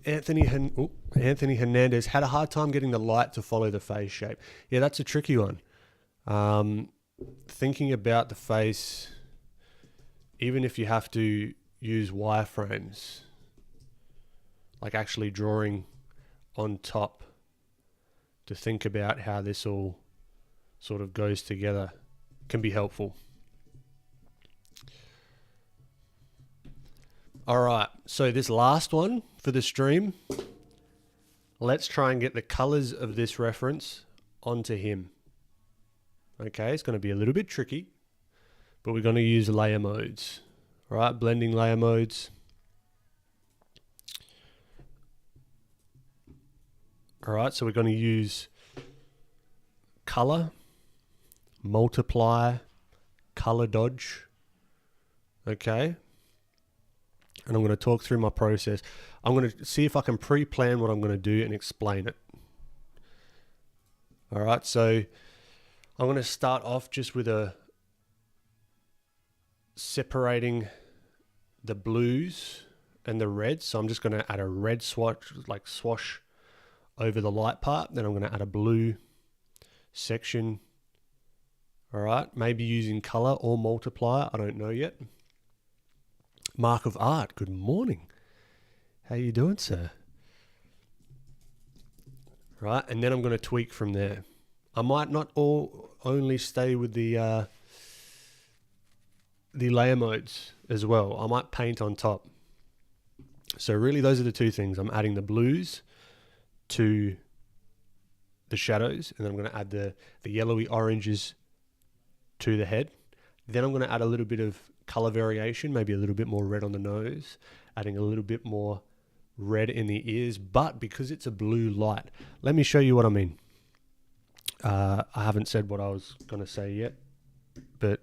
Anthony Hernandez had a hard time getting the light to follow the face shape. Yeah, that's a tricky one. Thinking about the face, even if you have to use wireframes, like actually drawing on top to think about how this all sort of goes together can be helpful. All right, so this last one for the stream, let's try and get the colors of this reference onto him. Okay, it's going to be a little bit tricky, but we're going to use layer modes. All right, blending layer modes. All right, so we're going to use color, multiply, color dodge. Okay. And I'm going to talk through my process. I'm going to see if I can pre-plan what I'm going to do and explain it. All right, so I'm going to start off just with separating the blues and the reds. So I'm just going to add a red swash over the light part. Then I'm going to add a blue section. All right, maybe using color or multiplier. I don't know yet. Mark of Art, good morning. How you doing, sir? Right, and then I'm going to tweak from there. I might not only stay with the layer modes as well. I might paint on top. So really those are the two things. I'm adding the blues to the shadows, and then I'm going to add the yellowy oranges to the head. Then I'm going to add a little bit of color variation, maybe a little bit more red on the nose, adding a little bit more red in the ears, but because it's a blue light, let me show you what I mean. I haven't said what I was going to say yet, but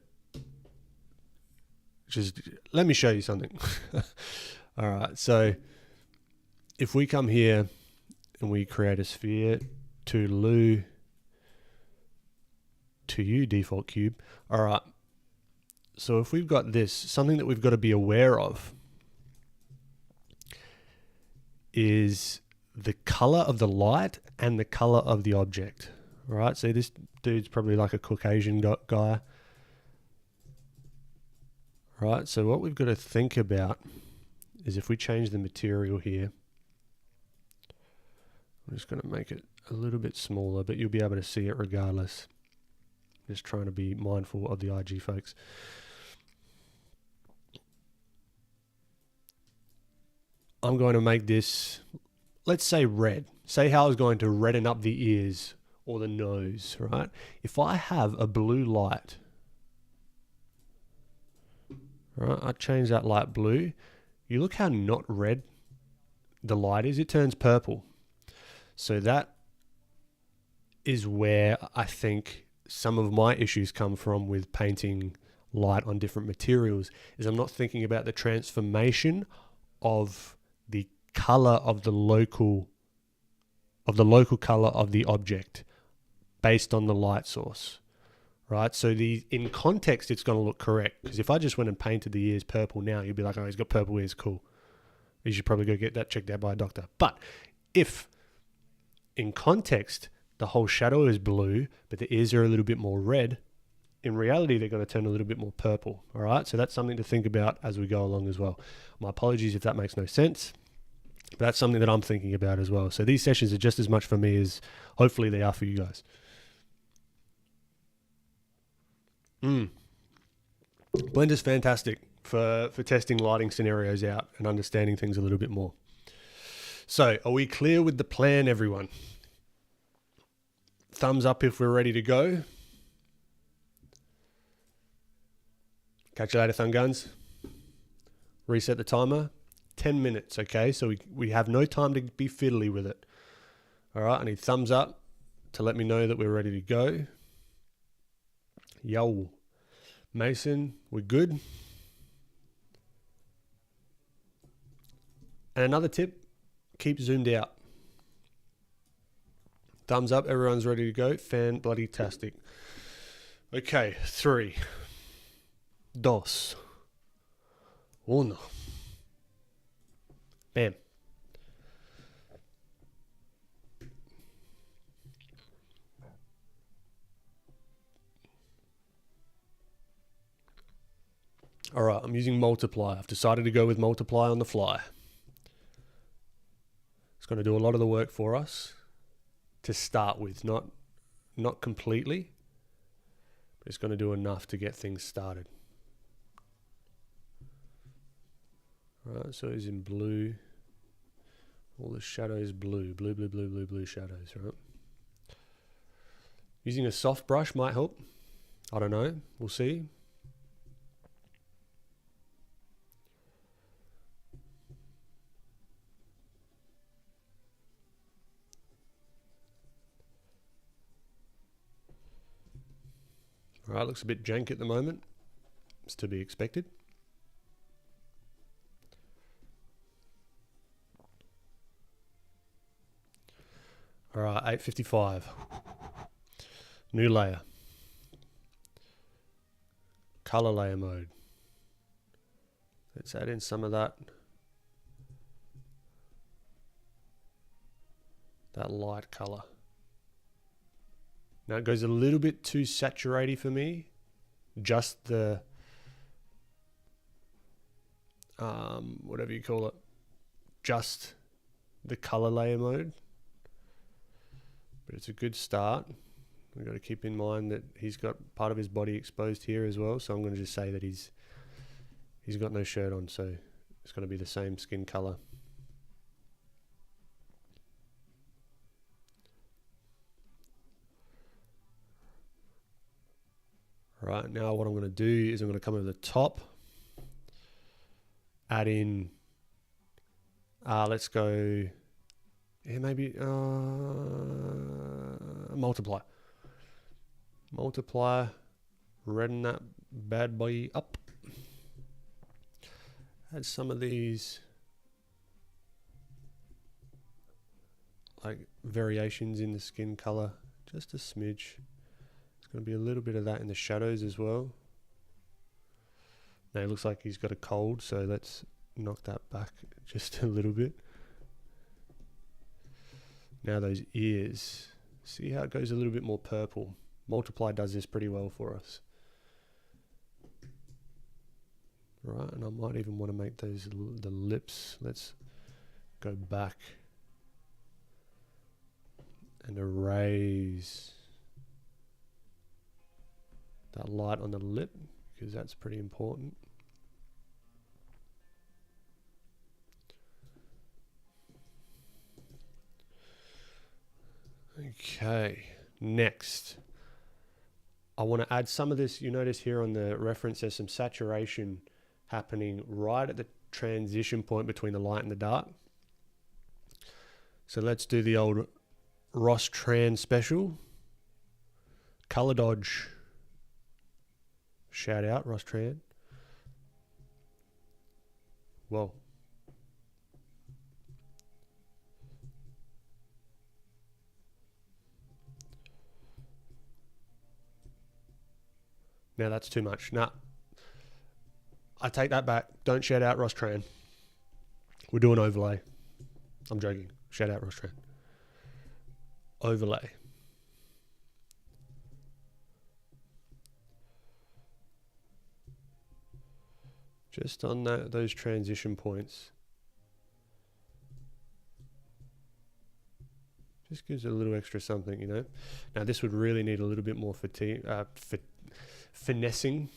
just let me show you something. All right, so if we come here and we create a sphere, to you, default cube. All right. So if we've got this, something that we've got to be aware of is the color of the light and the color of the object. All right, so this dude's probably like a Caucasian guy. Right, so what we've got to think about is if we change the material here, I'm just going to make it a little bit smaller, but you'll be able to see it regardless. Just trying to be mindful of the IG folks. I'm going to make this, let's say red. Say how I was going to redden up the ears or the nose, right? If I have a blue light, right, I change that light blue. You look how not red the light is, it turns purple. So that is where I think some of my issues come from with painting light on different materials, is I'm not thinking about the transformation of the color of the local color of the object based on the light source, right? So in context, it's going to look correct, because if I just went and painted the ears purple now, you'd be like, oh, he's got purple ears, cool. You should probably go get that checked out by a doctor. But if in context, the whole shadow is blue, but the ears are a little bit more red, in reality, they're going to turn a little bit more purple. All right. So that's something to think about as we go along as well. My apologies if that makes no sense, but that's something that I'm thinking about as well. So these sessions are just as much for me as hopefully they are for you guys. Blender's fantastic for testing lighting scenarios out and understanding things a little bit more. So are we clear with the plan, everyone? Thumbs up if we're ready to go. Catch you later, Thumb Guns. Reset the timer. 10 minutes, okay? So we have no time to be fiddly with it. All right, I need thumbs up to let me know that we're ready to go. Yo. Mason, we're good. And another tip, keep zoomed out. Thumbs up, everyone's ready to go. Fan-bloody-tastic. Okay, 3, 2, 1. Bam. All right, I'm using multiply. I've decided to go with multiply on the fly. It's going to do a lot of the work for us to start with, not completely, but it's going to do enough to get things started. All right, so it's in blue. All the shadows blue shadows, right? Using a soft brush might help. I don't know. We'll see. All right, looks a bit jank at the moment. It's to be expected. All right, 8:55. New layer. Color layer mode. Let's add in some of that light color. Now it goes a little bit too saturated for me. Just the, whatever you call it, just the color layer mode. But it's a good start. We've got to keep in mind that he's got part of his body exposed here as well. So I'm going to just say that he's got no shirt on. So it's going to be the same skin color. Right, now what I'm going to do is I'm going to come over the top, add in, let's go, maybe multiply. Multiply, redden that bad boy up. Add some of these like variations in the skin color, just a smidge. Going to be a little bit of that in the shadows as well. Now it looks like he's got a cold, so let's knock that back just a little bit. Now those ears, see how it goes a little bit more purple. Multiply does this pretty well for us. Right, and I might even want to make those the lips. Let's go back and erase that light on the lip, because that's pretty important. Okay, next I want to add some of this. You notice here on the reference there's some saturation happening right at the transition point between the light and the dark. So let's do the old Ross Tran special. Color dodge. Shout out, Ross Tran. Whoa. Now that's too much. Nah. I take that back. Don't shout out Ross Tran. We're doing overlay. I'm joking. Shout out Ross Tran. Overlay. Just on those transition points. Just gives it a little extra something, you know. Now this would really need a little bit more finessing.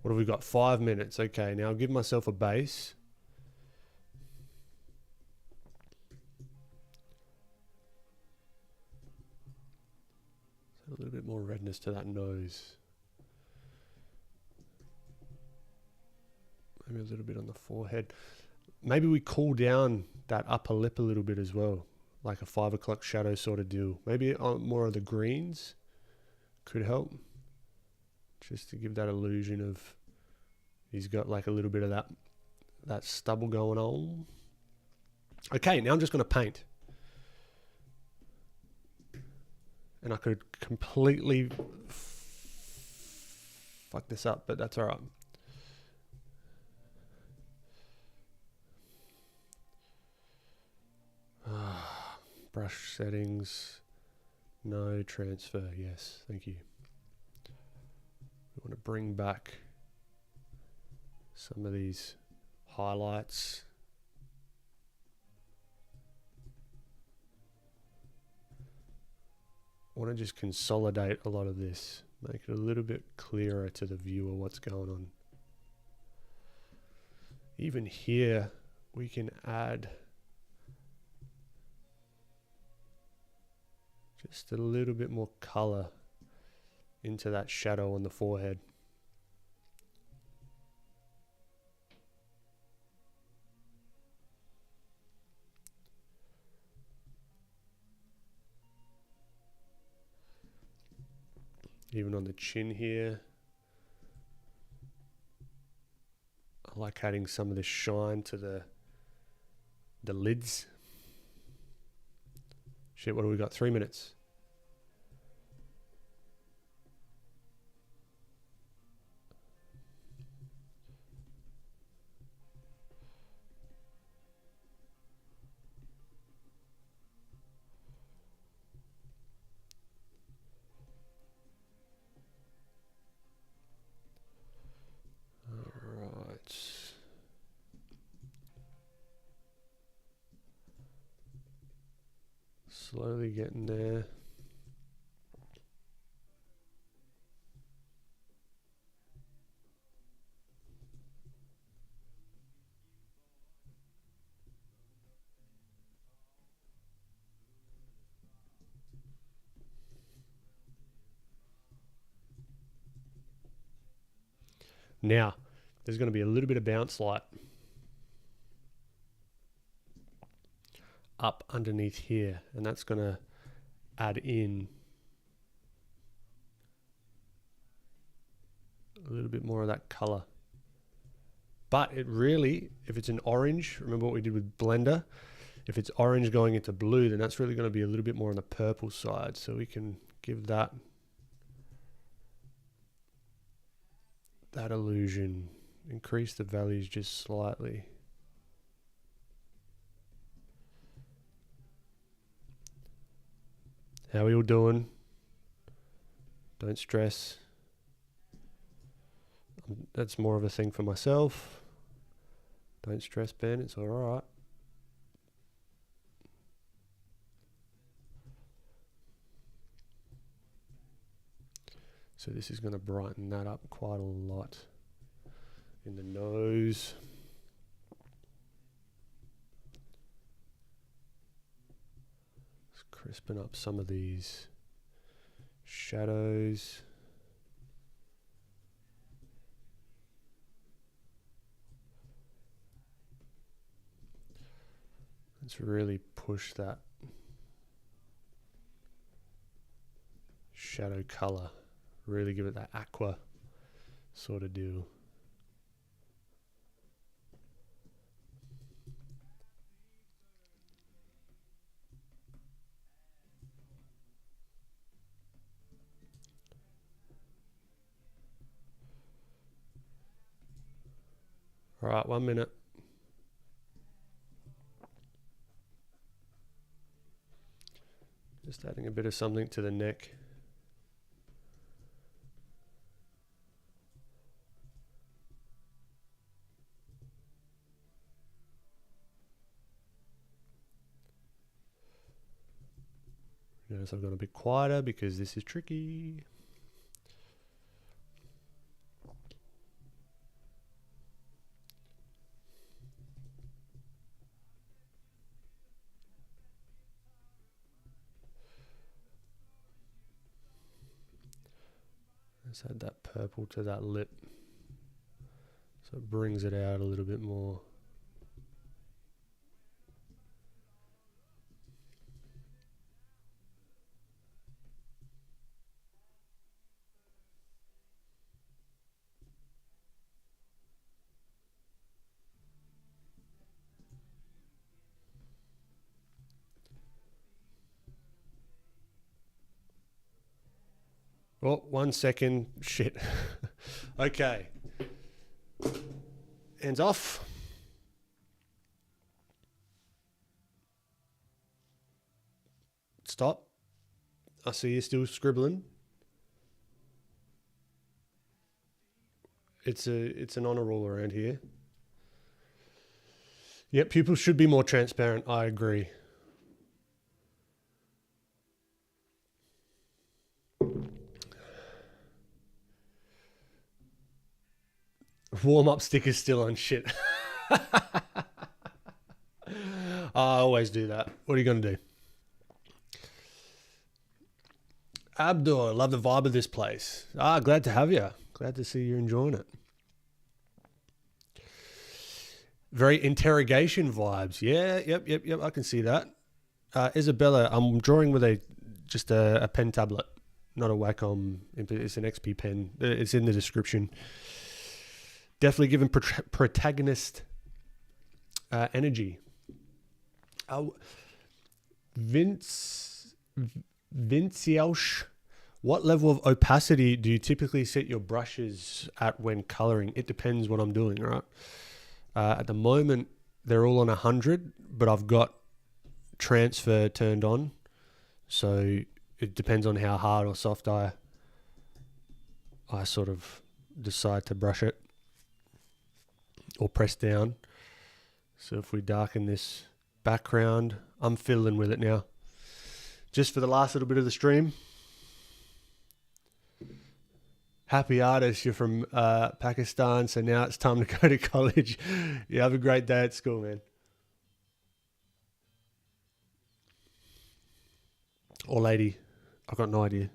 What have we got? 5 minutes. Okay, now I'll give myself a base. A little bit more redness to that nose. Maybe a little bit on the forehead. Maybe we cool down that upper lip a little bit as well, like a 5 o'clock shadow sort of deal. Maybe more of the greens could help, just to give that illusion of he's got like a little bit of that stubble going on. Okay, now I'm just going to paint. And I could completely fuck this up, but that's all right. Brush settings. No transfer. Yes, thank you. We want to bring back some of these highlights. I want to just consolidate a lot of this, make it a little bit clearer to the viewer what's going on. Even here, we can add just a little bit more color into that shadow on the forehead. Even on the chin here. I like adding some of the shine to the lids. Shit, what do we got? 3 minutes. Slowly getting there. Now, there's going to be a little bit of bounce light up underneath here, and that's going to add in a little bit more of that color. But it really, if it's an orange, remember what we did with Blender? If it's orange going into blue, then that's really going to be a little bit more on the purple side. So we can give that illusion, increase the values just slightly. How are we all doing? Don't stress. That's more of a thing for myself. Don't stress, Ben. It's all right. So this is going to brighten that up quite a lot in the nose. Let's crispen up some of these shadows. Let's really push that shadow color. Really give it that aqua sort of deal. All right, 1 minute. Just adding a bit of something to the neck. Notice I've gone a bit quieter because this is tricky. Let's add that purple to that lip so it brings it out a little bit more. Oh, 1 second. Shit. Okay. Hands off. Stop. I see you still scribbling. It's an honor roll around here. Yep, pupils should be more transparent. I agree. Warm-up stickers still on shit. I always do that. What are you going to do? Abdul, love the vibe of this place. Glad to have you. Glad to see you're enjoying it. Very interrogation vibes. Yeah, yep. I can see that. Isabella, I'm drawing with just a pen tablet, not a Wacom. It's an XP pen. It's in the description. Definitely giving protagonist energy. Vincielsh, what level of opacity do you typically set your brushes at when coloring? It depends what I'm doing, right? At the moment, they're all on 100, but I've got transfer turned on. So it depends on how hard or soft I sort of decide to brush it or press down. So if we darken this background, I'm fiddling with it now. Just for the last little bit of the stream. Happy artist, you're from Pakistan, so now it's time to go to college. You have a great day at school, man. Or lady, I've got no idea.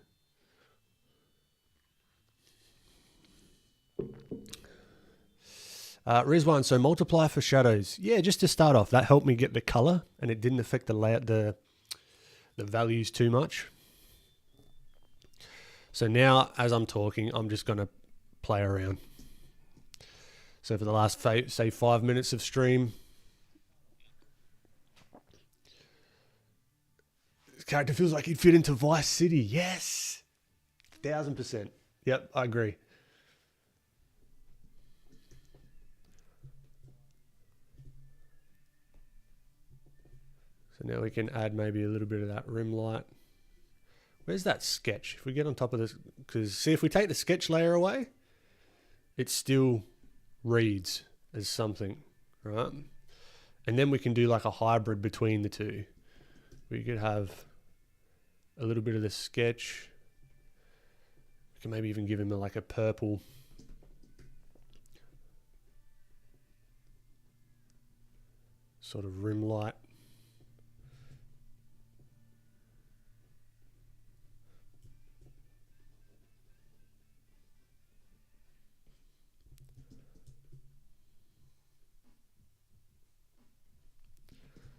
Rizwan, so multiply for shadows. Yeah, just to start off, that helped me get the color and it didn't affect the layout, the values too much. So now, as I'm talking, I'm just going to play around. So for the last, say, 5 minutes of stream, this character feels like he'd fit into Vice City. Yes! 1000%. Yep, I agree. So now we can add maybe a little bit of that rim light. Where's that sketch? If we get on top of this, because see, if we take the sketch layer away, it still reads as something, right? And then we can do like a hybrid between the two. We could have a little bit of the sketch. We can maybe even give him like a purple. Sort of rim light.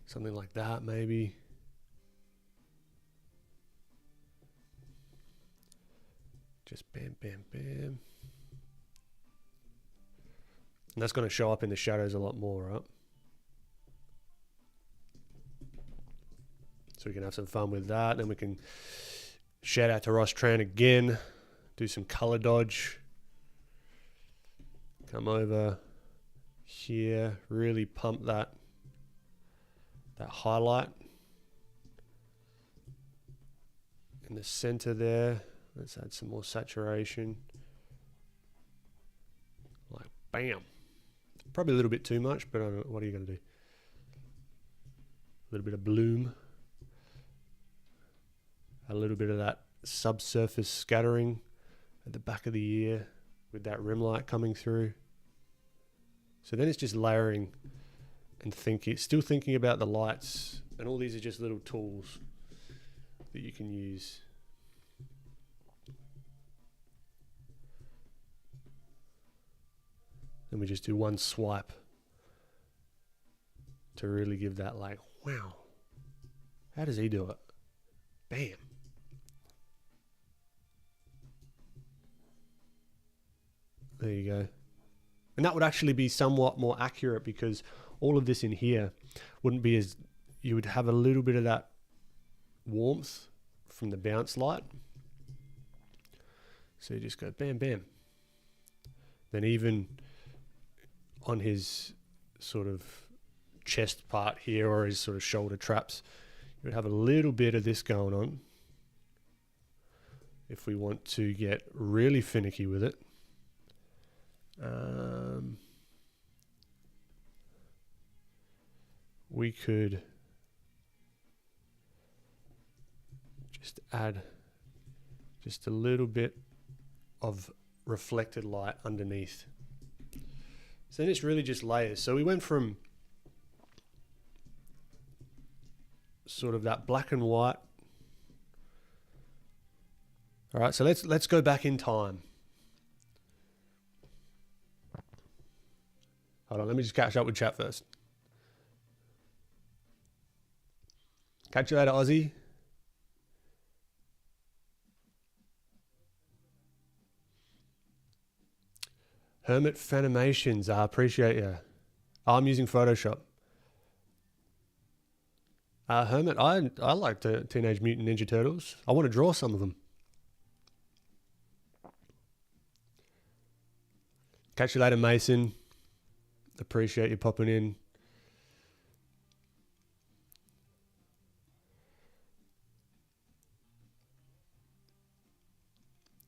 Something like that, maybe. Just bam, bam, bam. And that's going to show up in the shadows a lot more, right? So we can have some fun with that. Then we can shout out to Ross Tran again. Do some color dodge. Come over here. Really pump that highlight. in the center there. Let's add some more saturation. Like, bam. Probably a little bit too much, but I don't know, what are you going to do? A little bit of bloom. A little bit of that subsurface scattering at the back of the ear with that rim light coming through. So then it's just layering and still thinking about the lights, and all these are just little tools that you can use. Then we just do one swipe to really give that like, wow, how does he do it? Bam. There you go. And that would actually be somewhat more accurate, because all of this in here wouldn't be as, you would have a little bit of that warmth from the bounce light. So you just go bam, bam. Then even on his sort of chest part here, or his sort of shoulder traps, you would have a little bit of this going on if we want to get really finicky with it. We could just add just a little bit of reflected light underneath. So then it's really just layers. So we went from sort of that black and white. All right, so let's go back in time. Hold on, let me just catch up with chat first. Catch you later, Aussie. Hermit Fanimations, I appreciate you. I'm using Photoshop. Hermit, I like the Teenage Mutant Ninja Turtles. I want to draw some of them. Catch you later, Mason. Appreciate you popping in.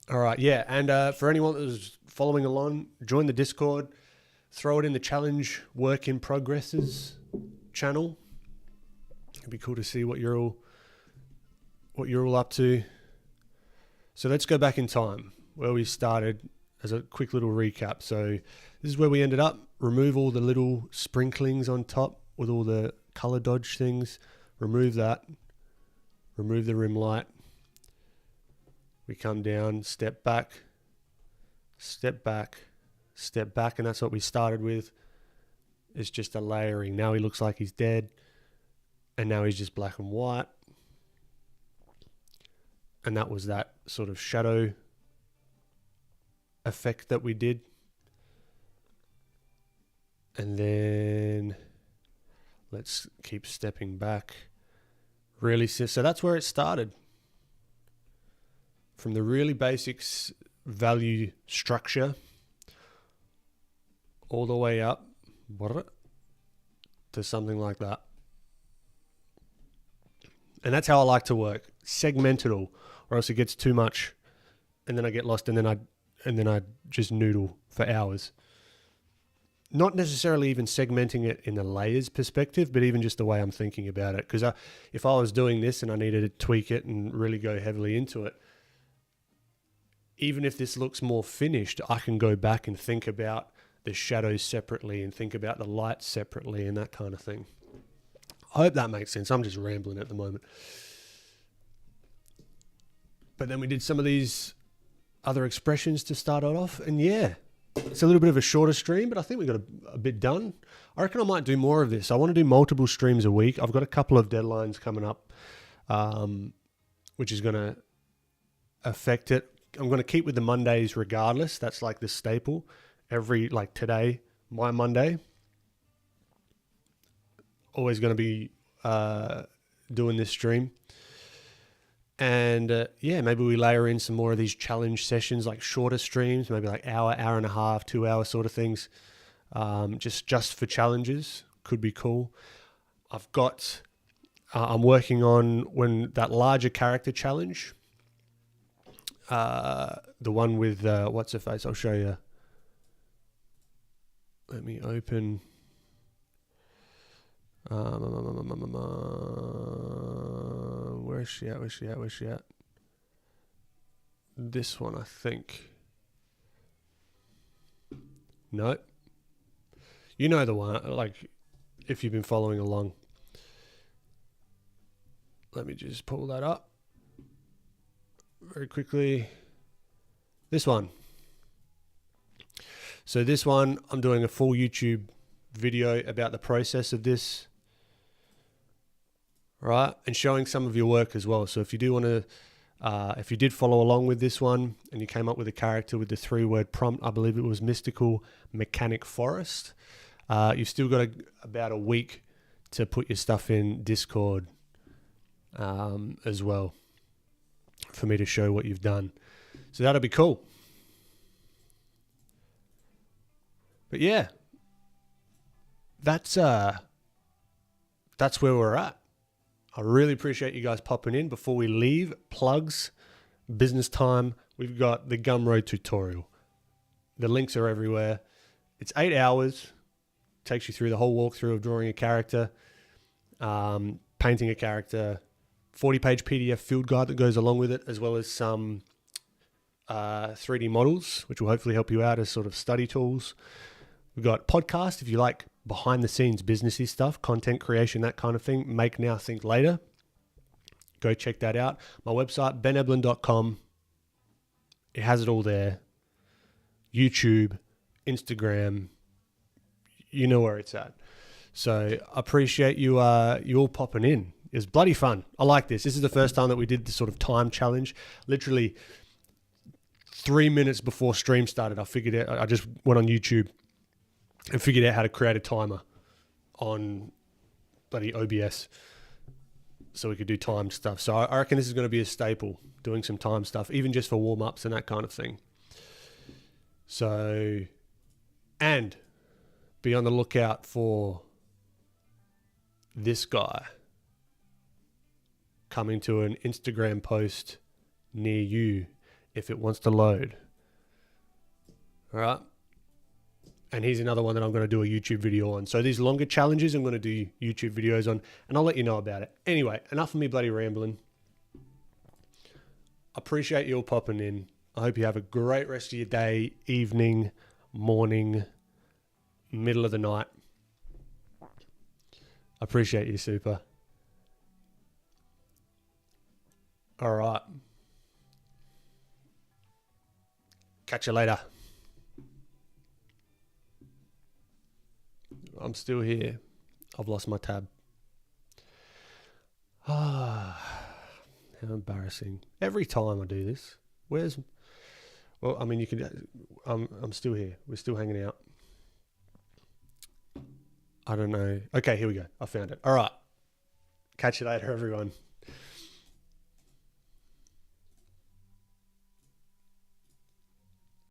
All right, yeah, and for anyone that was following along, join the Discord, throw it in the challenge work in progresses channel. It'd be cool to see what you're all up to. So let's go back in time where we started as a quick little recap. So this is where we ended up. Remove all the little sprinklings on top with all the color dodge things. Remove that. Remove the rim light. We come down, step back, step back, step back, and that's what we started with. It's just a layering. Now he looks like he's dead, and now he's just black and white. And that was that sort of shadow effect that we did. And then let's keep stepping back. Really, so that's where it started. From the really basics value structure all the way up to something like that. And that's how I like to work. Segment it all, or else it gets too much and then I get lost and then I just noodle for hours. Not necessarily even segmenting it in a layers perspective, but even just the way I'm thinking about it. Because if I was doing this and I needed to tweak it and really go heavily into it, even if this looks more finished, I can go back and think about the shadows separately and think about the lights separately and that kind of thing. I hope that makes sense. I'm just rambling at the moment. But then we did some of these other expressions to start it off. And yeah, it's a little bit of a shorter stream, but I think we got a bit done. I reckon I might do more of this. I want to do multiple streams a week. I've got a couple of deadlines coming up, which is going to affect it. I'm going to keep with the Mondays regardless. That's like the staple. Like today, my Monday, always going to be doing this stream. And yeah, maybe we layer in some more of these challenge sessions, like shorter streams, maybe like hour and a half, 2 hour sort of things. Just for challenges could be cool. I'm working on when that larger character challenge the one with what's her face. I'll show you. Let me open. Where's she at? Where's she at? This one, I think. No. You know the one, like, if you've been following along. Let me just pull that up very quickly. This one. So this one, I'm doing a full YouTube video about the process of this, right? And showing some of your work as well. So if you do want to, if you did follow along with this one and you came up with a character with the 3-word prompt, I believe it was Mystical Mechanic Forest, you've still got about a week to put your stuff in Discord as well for me to show what you've done. So that'll be cool. But yeah, that's where we're at. I really appreciate you guys popping in. Before we leave, plugs, business time. We've got the Gumroad tutorial. The links are everywhere. It's 8 hours. Takes you through the whole walkthrough of drawing a character, painting a character, 40-page PDF field guide that goes along with it, as well as some 3D models, which will hopefully help you out as sort of study tools. We've got podcast if you like behind-the-scenes businessy stuff, content creation, that kind of thing. Make now, think later. Go check that out. My website, beneblin.com. It has it all there. YouTube, Instagram. You know where it's at. So I appreciate you all popping in. It was bloody fun. I like this. This is the first time that we did this sort of time challenge. Literally 3 minutes before stream started, I figured out. I just went on YouTube and figured out how to create a timer on bloody OBS so we could do timed stuff. So I reckon this is going to be a staple, doing some time stuff, even just for warm-ups and that kind of thing. So, and be on the lookout for this guy coming to an Instagram post near you if it wants to load. All right. And here's another one that I'm going to do a YouTube video on. So these longer challenges, I'm going to do YouTube videos on, and I'll let you know about it. Anyway, enough of me bloody rambling. Appreciate you all popping in. I hope you have a great rest of your day, evening, morning, middle of the night. Appreciate you, super. All right. Catch you later. I'm still here. I've lost my tab. How embarrassing. Every time I do this. Well, I mean, you can, I'm still here. We're still hanging out. I don't know. Okay, here we go. I found it. All right. Catch you later, everyone.